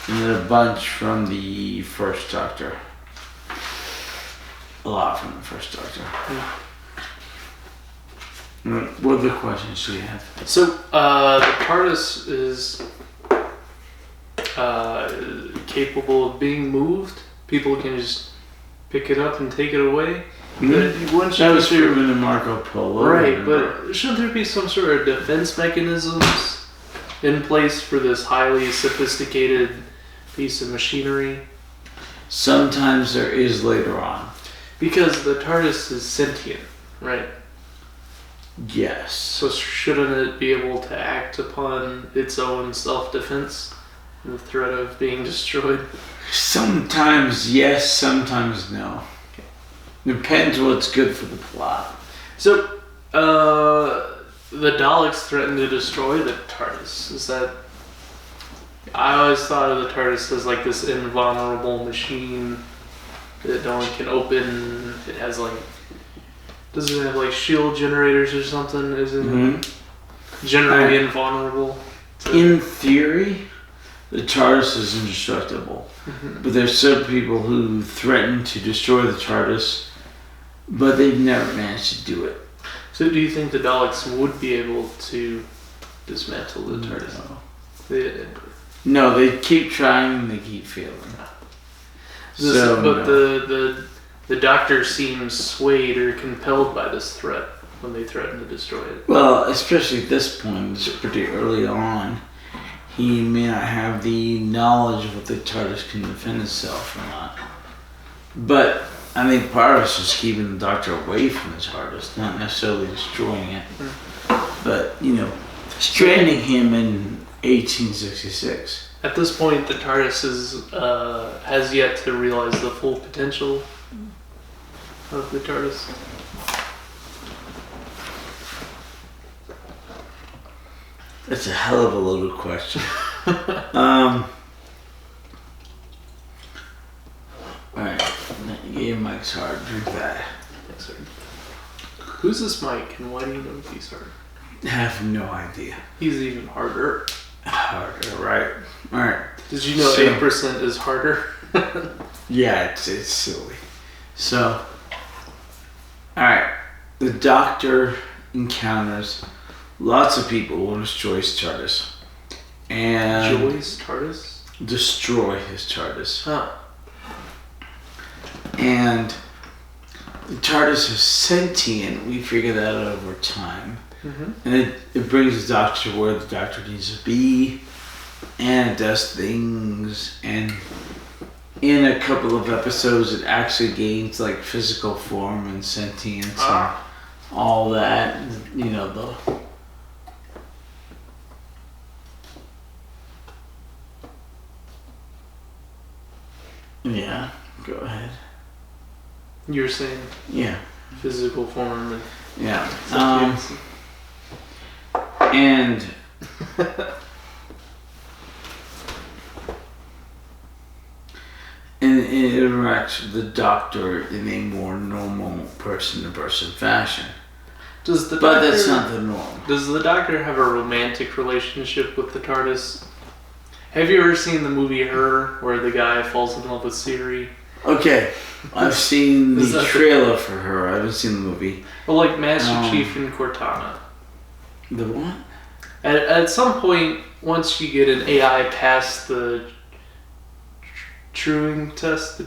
And then a bunch from the first Doctor. A lot from the first Doctor. What other questions do you have? So, the TARDIS is capable of being moved. People can just pick it up and take it away. That was true in the Marco Polo. Right, but shouldn't there be some sort of defense mechanisms in place for this highly sophisticated piece of machinery? Sometimes there is later on. Because the TARDIS is sentient, right? Yes. So shouldn't it be able to act upon its own self-defense in the threat of being destroyed? Sometimes yes, sometimes no. Okay. Depends what's good for the plot. So, the Daleks threaten to destroy the TARDIS. Is that... I always thought of the TARDIS as like this invulnerable machine that no one can open. It has like... Does it have like shield generators or something? Isn't it generally invulnerable? In theory, the TARDIS is indestructible. But there's some people who threaten to destroy the TARDIS, but they've never managed to do it. So do you think the Daleks would be able to dismantle the TARDIS? No, they keep trying and they keep failing. The Doctor seems swayed or compelled by this threat when they threaten to destroy it. Well, especially at this point, it's pretty early on. He may not have the knowledge of what the TARDIS can defend itself or not. But I think part of it's just keeping the Doctor away from the TARDIS, not necessarily destroying it. But, stranding him in 1866. At this point, the TARDIS has yet to realize the full potential of the TARDIS. That's a hell of a loaded question. Alright, your mic's hard. Drink that. Yes, sir. Who's this Mike and why do you know he's hard? I have no idea. He's even harder. Harder, right. Alright. Did you know 8% is harder? Yeah, it's silly. So, alright. The Doctor encounters lots of people will destroy his TARDIS. And Joy's TARDIS? Destroy his TARDIS. Huh. And the TARDIS is sentient. We figure that out over time. And it brings the Doctor to where the Doctor needs to be. And it does things. And in a couple of episodes, it actually gains like physical form and sentience and all that. Yeah, go ahead. You're saying? Yeah. Physical form and... Yeah. And... and it interacts with the Doctor in a more normal person-to-person fashion. But that's not the norm. Does the Doctor have a romantic relationship with the TARDIS? Have you ever seen the movie Her, where the guy falls in love with Siri? Okay, I've seen the trailer for Her. I haven't seen the movie. Well, like Master Chief and Cortana. The what? At some point, once you get an AI past the Turing test,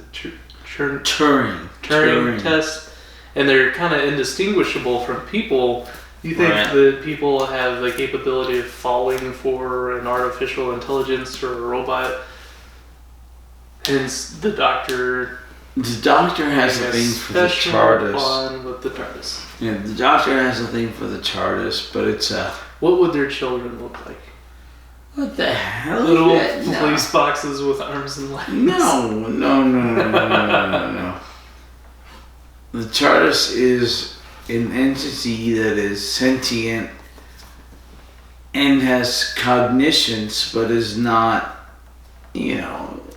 Turing test, and they're kind of indistinguishable from people, You think Right. that people have the capability of falling for an artificial intelligence or a robot? Hence, the Doctor The Doctor has a having thing for the special TARDIS. bond with the TARDIS. Yeah, the Doctor has a thing for the TARDIS, but it's a... What would their children look like? What the hell Little is that? police boxes with arms and legs. No. The TARDIS is an entity that is sentient and has cognitions, but is not,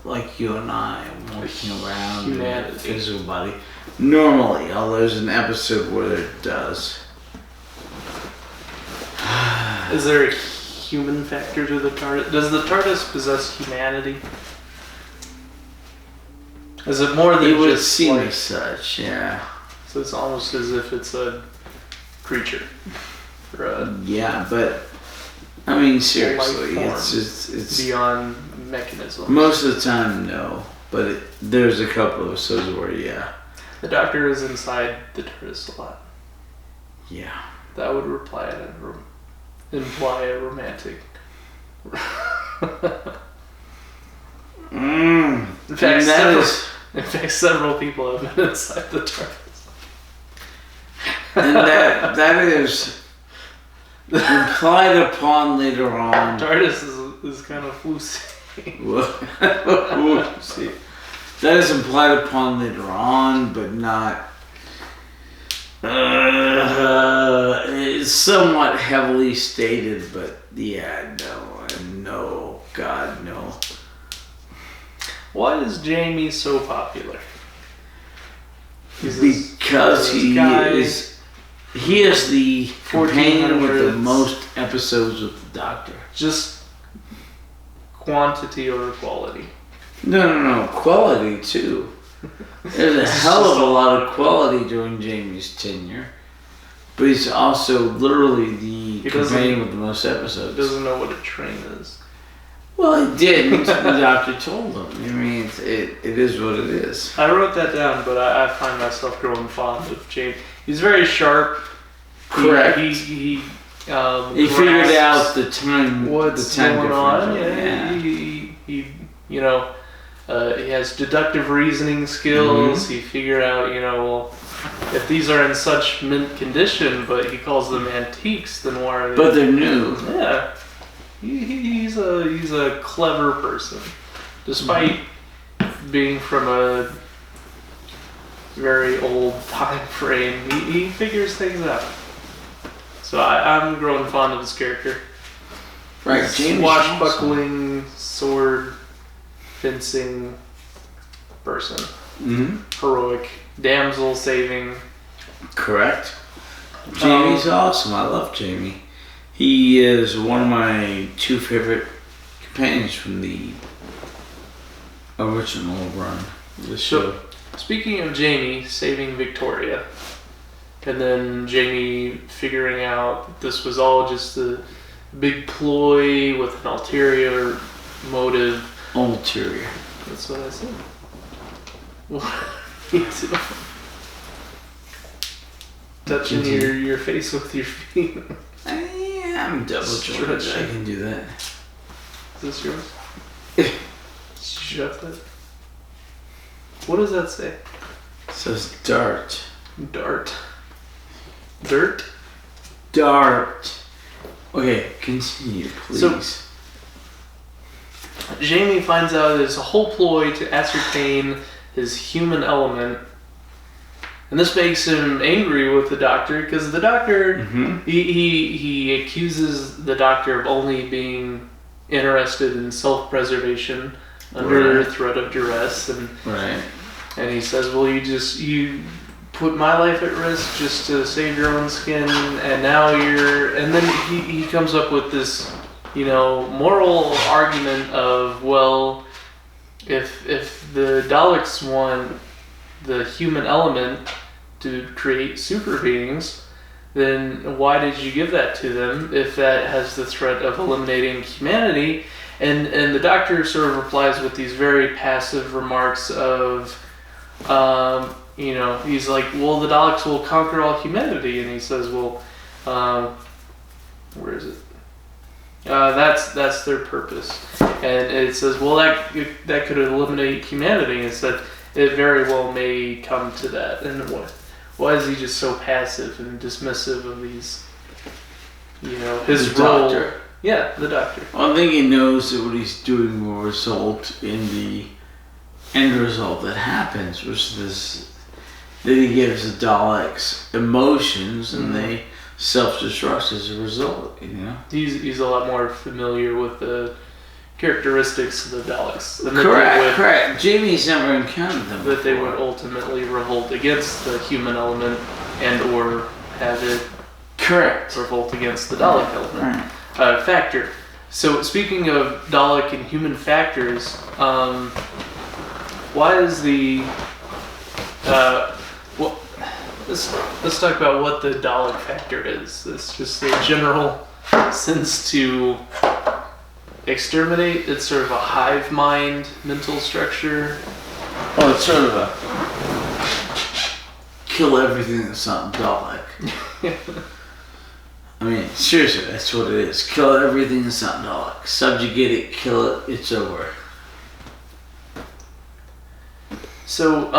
like you and I walking around in a Humanity. physical body. Normally, although there's an episode where it does. Is there a human factor to the TARDIS? Does the TARDIS possess humanity? Is it more than It would just seem like, as such, yeah. so it's almost as if it's a creature? Or a Yeah, but I mean, seriously, Life it's beyond mechanism. most of the time no, but there's a couple of episodes where yeah, The Doctor is inside the TARDIS a lot. yeah. That would imply a romantic. Mm. In fact, And that several, is, in fact, several people have been inside the TARDIS. and that is implied upon later on. TARDIS is kind of floosy. See, that is implied upon later on, but not. It's somewhat heavily stated, but yeah, no, God, no. Why is Jamie so popular? Because he is the companion with the 1400s. most episodes with the Doctor. Just quantity or quality? No, quality too. There's a hell of a lot of quality during Jamie's tenure, but he's also literally the companion with the most episodes. Doesn't know what a train is. Well, he didn't. The Doctor told him. I mean, it is what it is. I wrote that down, but I find myself growing fond of Jamie. He's very sharp. Correct. He He figured grasps out the time. what's the time going on. differential. Yeah. He he has deductive reasoning skills. He figured out, well, if these are in such mint condition, but he calls them antiques, then why are they? But they're new. Yeah. He's a clever person, despite being from a very old time frame. He figures things out. So I'm growing fond of his character. Right, James Swashbuckling, sword, fencing person. Mm-hmm. Heroic. Damsel saving. Correct. Jamie's awesome. I love Jamie. He is one of my two favorite companions from the original run of the show. Speaking of Jamie saving Victoria, and then Jamie figuring out that this was all just a big ploy with an ulterior motive. Ulterior. That's what I said. Me too. Touching your face with your feet. I'm double jointed. I can do that. Is this yours? Shut that. What does that say? It says dart. Dart. Dirt? Dart. Okay, continue, please. So- Jamie finds out it's a whole ploy to ascertain his human element. And this makes him angry with the Doctor, because the Doctor, Mm-hmm. he accuses the Doctor of only being interested in self-preservation under Right. threat of duress, and Right. he says, well, you put my life at risk just to save your own skin, and now and then he comes up with this, moral argument of, well, if the Daleks want the human element to create super beings, then why did you give that to them if that has the threat of eliminating humanity? And the Doctor sort of replies with these very passive remarks of, he's like, well, the Daleks will conquer all humanity, and he says, well, Where is it? That's their purpose, and it says, well, that could eliminate humanity. It said it very well may come to that. And why is he just so passive and dismissive of these? His role. Doctor. Yeah, the doctor. Well, I think he knows that what he's doing will result in the end result that happens, which is that he gives the Daleks emotions and they self-destruct as a result. He's a lot more familiar with the characteristics of the Daleks than correct. Jamie's never encountered them. That they would ultimately revolt against the human element or have it revolt against the Dalek element. Factor. So speaking of Dalek and human factors, why is the let's talk about what the Dalek factor is. It's just a general sense to exterminate. It's sort of a hive mind mental structure. Oh, it's sort of a kill everything that's not Dalek. I mean, seriously, that's what it is. Kill everything that's not Dalek. Subjugate it, kill it, it's over. So,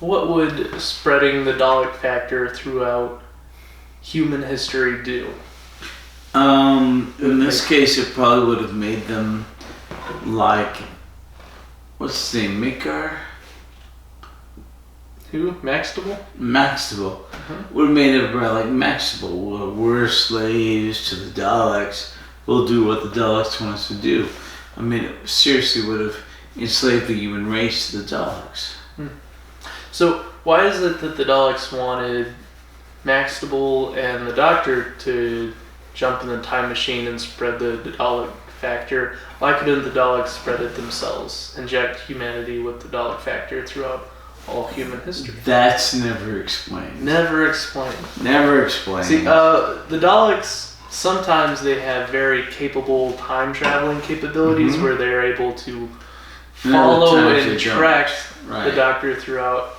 what would spreading the Dalek factor throughout human history do? In this case, it probably would have made them like, what's his name, Mikar? Who? Maxtable? Maxtable. Would have made it like Maxtable. We're slaves to the Daleks. We'll do what the Daleks want us to do. I mean, it seriously would have enslaved the human race to the Daleks. So, why is it that the Daleks wanted Maxtable and the Doctor to jump in the time machine and spread the Dalek factor? Why couldn't the Daleks spread it themselves? Inject humanity with the Dalek factor throughout all human history? That's never explained. Never explained. Never explained. See, the Daleks, sometimes they have very capable time traveling capabilities where they're able to follow and track the Doctor throughout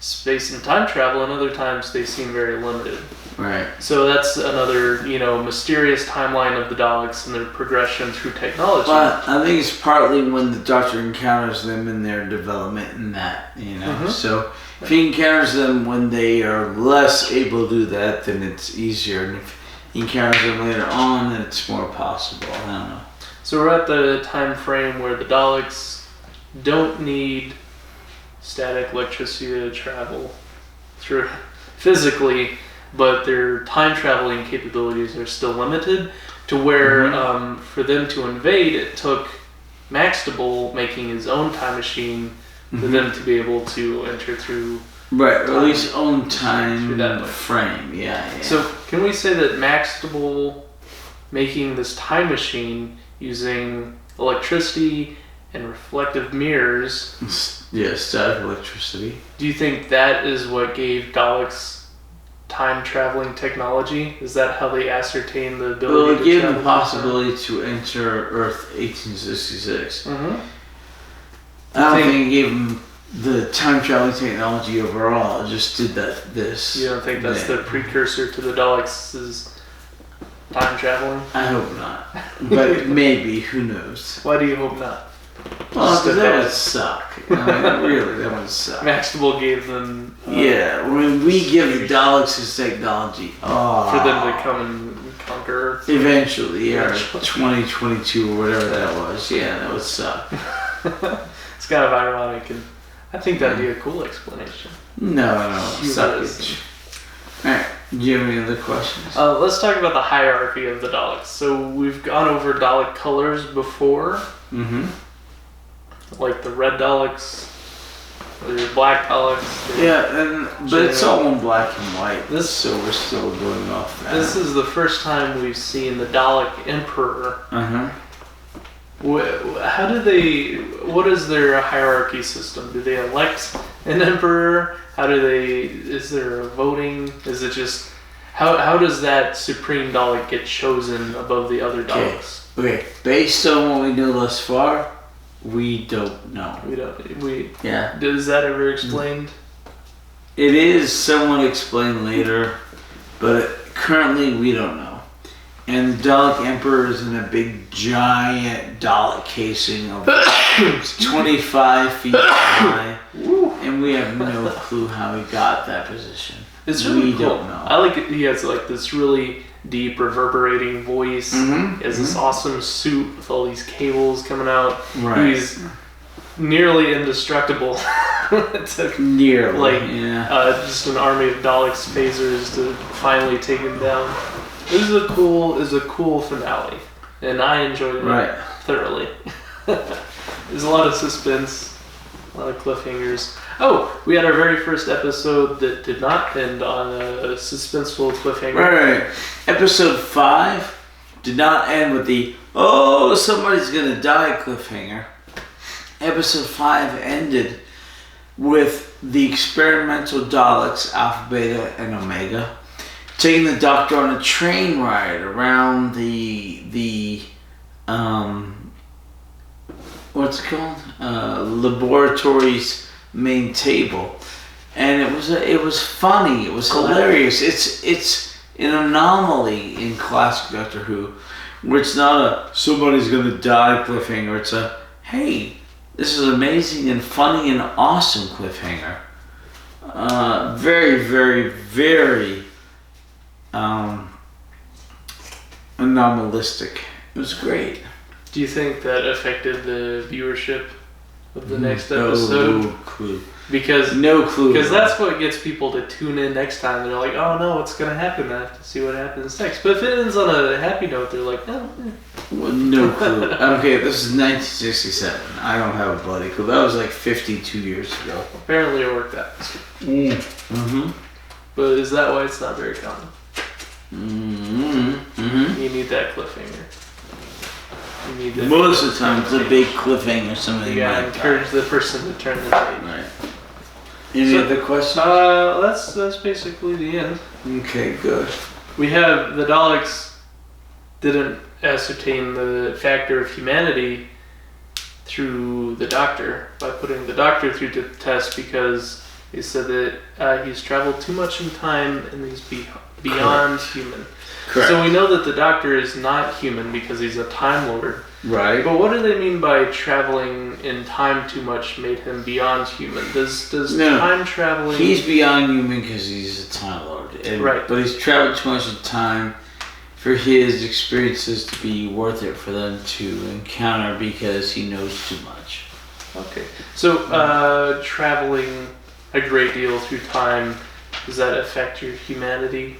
space and time travel, and other times they seem very limited. Right. So that's another, mysterious timeline of the Daleks and their progression through technology. But I think it's partly when the Doctor encounters them in their development and that, So if he encounters them when they are less able to do that, then it's easier. And if he encounters them later on, then it's more possible. I don't know. So we're at the time frame where the Daleks don't need static electricity to travel through physically, but their time traveling capabilities are still limited to where for them to invade, it took Maxtable making his own time machine for them to be able to enter through. Right, or at least own time frame. Yeah. So can we say that Maxtable making this time machine using electricity and reflective mirrors. Yeah, static electricity. Do you think that is what gave Daleks time traveling technology? Is that how they ascertained the ability to travel? Well, it gave them the possibility to enter Earth 1866. I don't think it gave them the time traveling technology overall. It just did this. You don't think that's the precursor to the Daleks' time traveling? I hope not. But maybe, who knows? Why do you hope not? Well, because that would suck. Really, that would suck. Maxtable gave them... when we give the Daleks this technology... for them to come and conquer Earth. Eventually, 2022 or whatever that was. Yeah, that would suck. It's kind of ironic, and I think that'd be a cool explanation. No, suckage. Alright, do you have any other questions? Let's talk about the hierarchy of the Daleks. So we've gone over Dalek colors before. Like the red Daleks, or the black Daleks. But it's all in black and white. So we're still going off that. This is the first time we've seen the Dalek Emperor. How do they? What is their hierarchy system? Do they elect an emperor? Is there a voting? Is it just how does that supreme Dalek get chosen above the other Daleks? Okay. Based on what we know thus far, we don't know. Is that ever explained? It is somewhat explained later. but currently we don't know. And the Dalek Emperor is in a big, giant Dalek casing of 25 feet high, and we have no clue how he got that position. It's really we cool. don't know. I like it. He has like this really deep, reverberating voice. Mm-hmm. He has this awesome suit with all these cables coming out. Right. He's nearly indestructible. It took just an army of Daleks phasers to finally take him down. This is a cool finale, and I enjoyed it thoroughly. There's a lot of suspense, a lot of cliffhangers. Oh, we had our very first episode that did not end on a suspenseful cliffhanger. Right. Episode 5 did not end with the somebody's gonna die cliffhanger. Episode 5 ended with the experimental Daleks, Alpha, Beta, and Omega, taking the Doctor on a train ride around the what's it called? Laboratory's main table, and it was funny. It was hilarious. It's an anomaly in classic Doctor Who, where it's not a somebody's gonna die cliffhanger. It's a hey, this is amazing and funny and awesome cliffhanger. Very, very, very anomalistic. It was great. Do you think that affected the viewership of the next episode? No clue. No clue. Because that's what gets people to tune in next time. They're like, oh no, what's going to happen? I have to see what happens next. But if it ends on a happy note, they're like, no. Well, no clue. Okay, this is 1967. I don't have a bloody clue. That was like 52 years ago. Apparently it worked out. Mm-hmm. But is that why it's not very common? Mm-hmm. You need that cliffhanger. Most of the time, it's a big cliffhanger. Somebody might encourage the person to turn the page. Right. Any other questions? That's basically the end. Okay, good. We have the Daleks didn't ascertain the factor of humanity through the Doctor by putting the Doctor through the test because they said that he's traveled too much in time and he's beyond human. Correct. So we know that the Doctor is not human because he's a Time Lord. Right. But what do they mean by traveling in time too much made him beyond human? Does time traveling... He's beyond human because he's a Time Lord. Right. But he's traveled too much in time for his experiences to be worth it for them to encounter because he knows too much. Okay. So traveling a great deal through time, does that affect your humanity?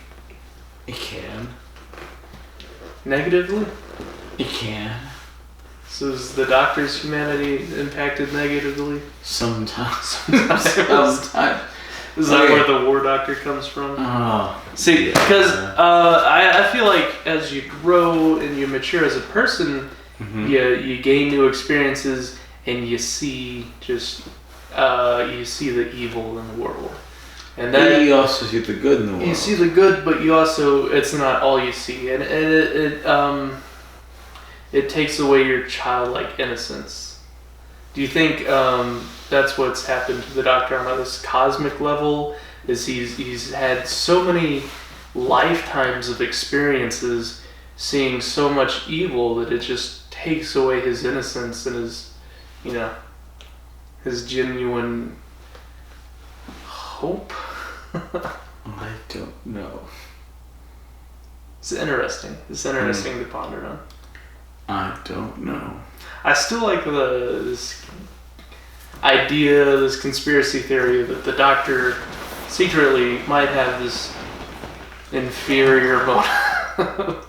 It can. Negatively? It can. So is the Doctor's humanity impacted negatively? Sometimes. Sometimes. Is that where the War Doctor comes from? See, because I feel like as you grow and you mature as a person, you gain new experiences and you see the evil in the world. And then you also see the good in the world. You see the good, but you also, it's not all you see. And it takes away your childlike innocence. Do you think that's what's happened to the Doctor on this cosmic level? Is he's had so many lifetimes of experiences seeing so much evil that it just takes away his innocence and his genuine hope? I don't know. It's interesting. It's interesting to ponder on. I don't know. I still like this idea, this conspiracy theory that the Doctor secretly might have this inferior motive.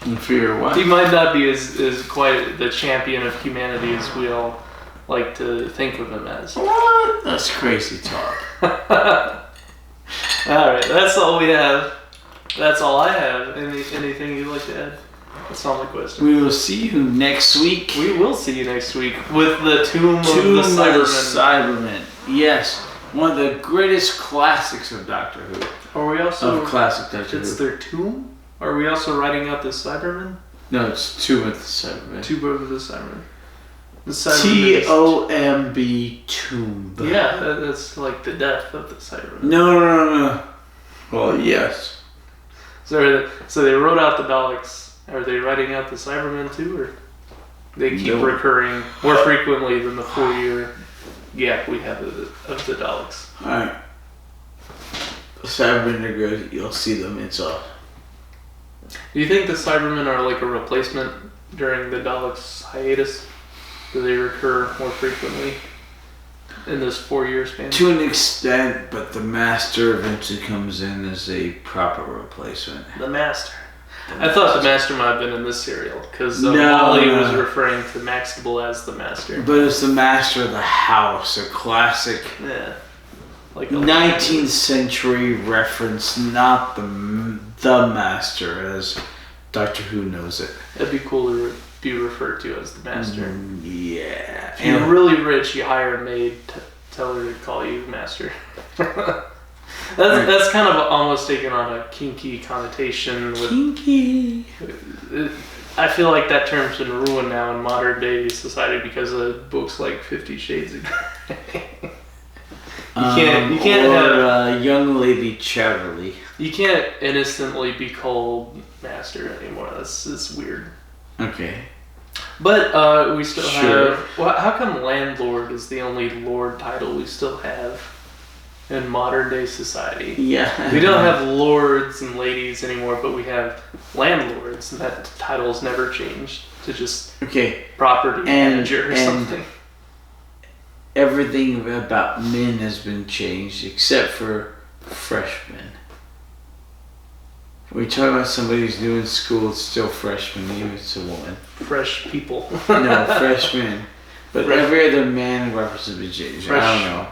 Inferior what? He might not be as quite the champion of humanity as we all like to think of him as. What? That's crazy talk. Alright, that's all we have. That's all I have. Anything you'd like to add? That's all my question. We will see you next week. We will see you next week with the Tomb of the Cybermen. Yes, one of the greatest classics of Doctor Who. Are we also of classic Doctor Who? It's their tomb. Are we also writing out the Cybermen? No, it's Tomb of the Cybermen. Tomb of the Cybermen. Tomb. Tomb. Yeah, that's like the death of the Cybermen. No. Well, yes. So they wrote out the Daleks. Are they writing out the Cybermen too, or they keep recurring more frequently than the 4-year gap we have of the Daleks? Alright. Cybermen are good. You'll see them. It's all. Do you think the Cybermen are like a replacement during the Daleks hiatus? Do they recur more frequently in this 4-year span? To an extent, but the Master eventually comes in as a proper replacement. The Master. I thought the Master might have been in this serial because Wally was referring to Maxtable as the Master. But it's the Master of the House, a classic like 19th century reference, not the Master as Doctor Who knows it. It'd be cool to be referred to as the Master. Yeah. If you're really rich, you hire a maid to tell her to call you Master. That's kind of almost taken on a kinky connotation. Kinky. I feel like that term's been ruined now in modern day society because of books like 50 Shades of Grey. You can't have young lady Chatterley. You can't innocently be called Master anymore. That's weird. Okay. But we still have. Well, how come Landlord is the only Lord title we still have in modern day society? Yeah. We don't have lords and ladies anymore, but we have landlords, and that title's never changed to just property manager or something. Everything about men has been changed except for freshmen. When we talk about somebody who's new in school, it's still freshman, even if it's a woman. Fresh people. No, freshmen. But every other man reference has been changed. I don't know.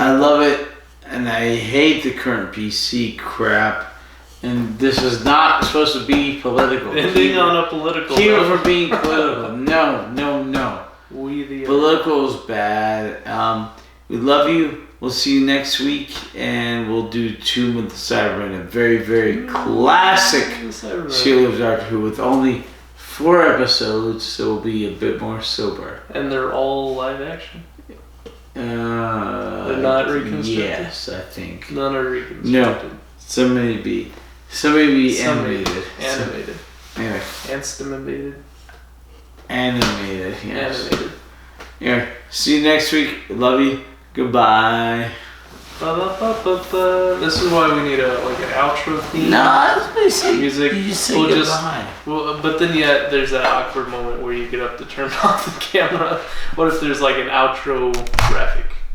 I love it, and I hate the current PC crap. And this is not supposed to be political. Ending on a political Keep it from being political. No. Political is bad. We love you. We'll see you next week, and we'll do Tomb of the Cybermen, a very, very classic serial of Doctor Who with only 4 episodes, so we'll be a bit more sober. And they're all live action? They're not reconstructed? Yes, I think. None are reconstructed? No. Somebody be animated. Animated. Anyway. Animated, yes. Animated. Anyway, see you next week. Love you. Goodbye. This is why we need an outro theme. No, that's basically music. You just say goodbye. But then there's that awkward moment where you get up to turn off the camera. What if there's like an outro graphic?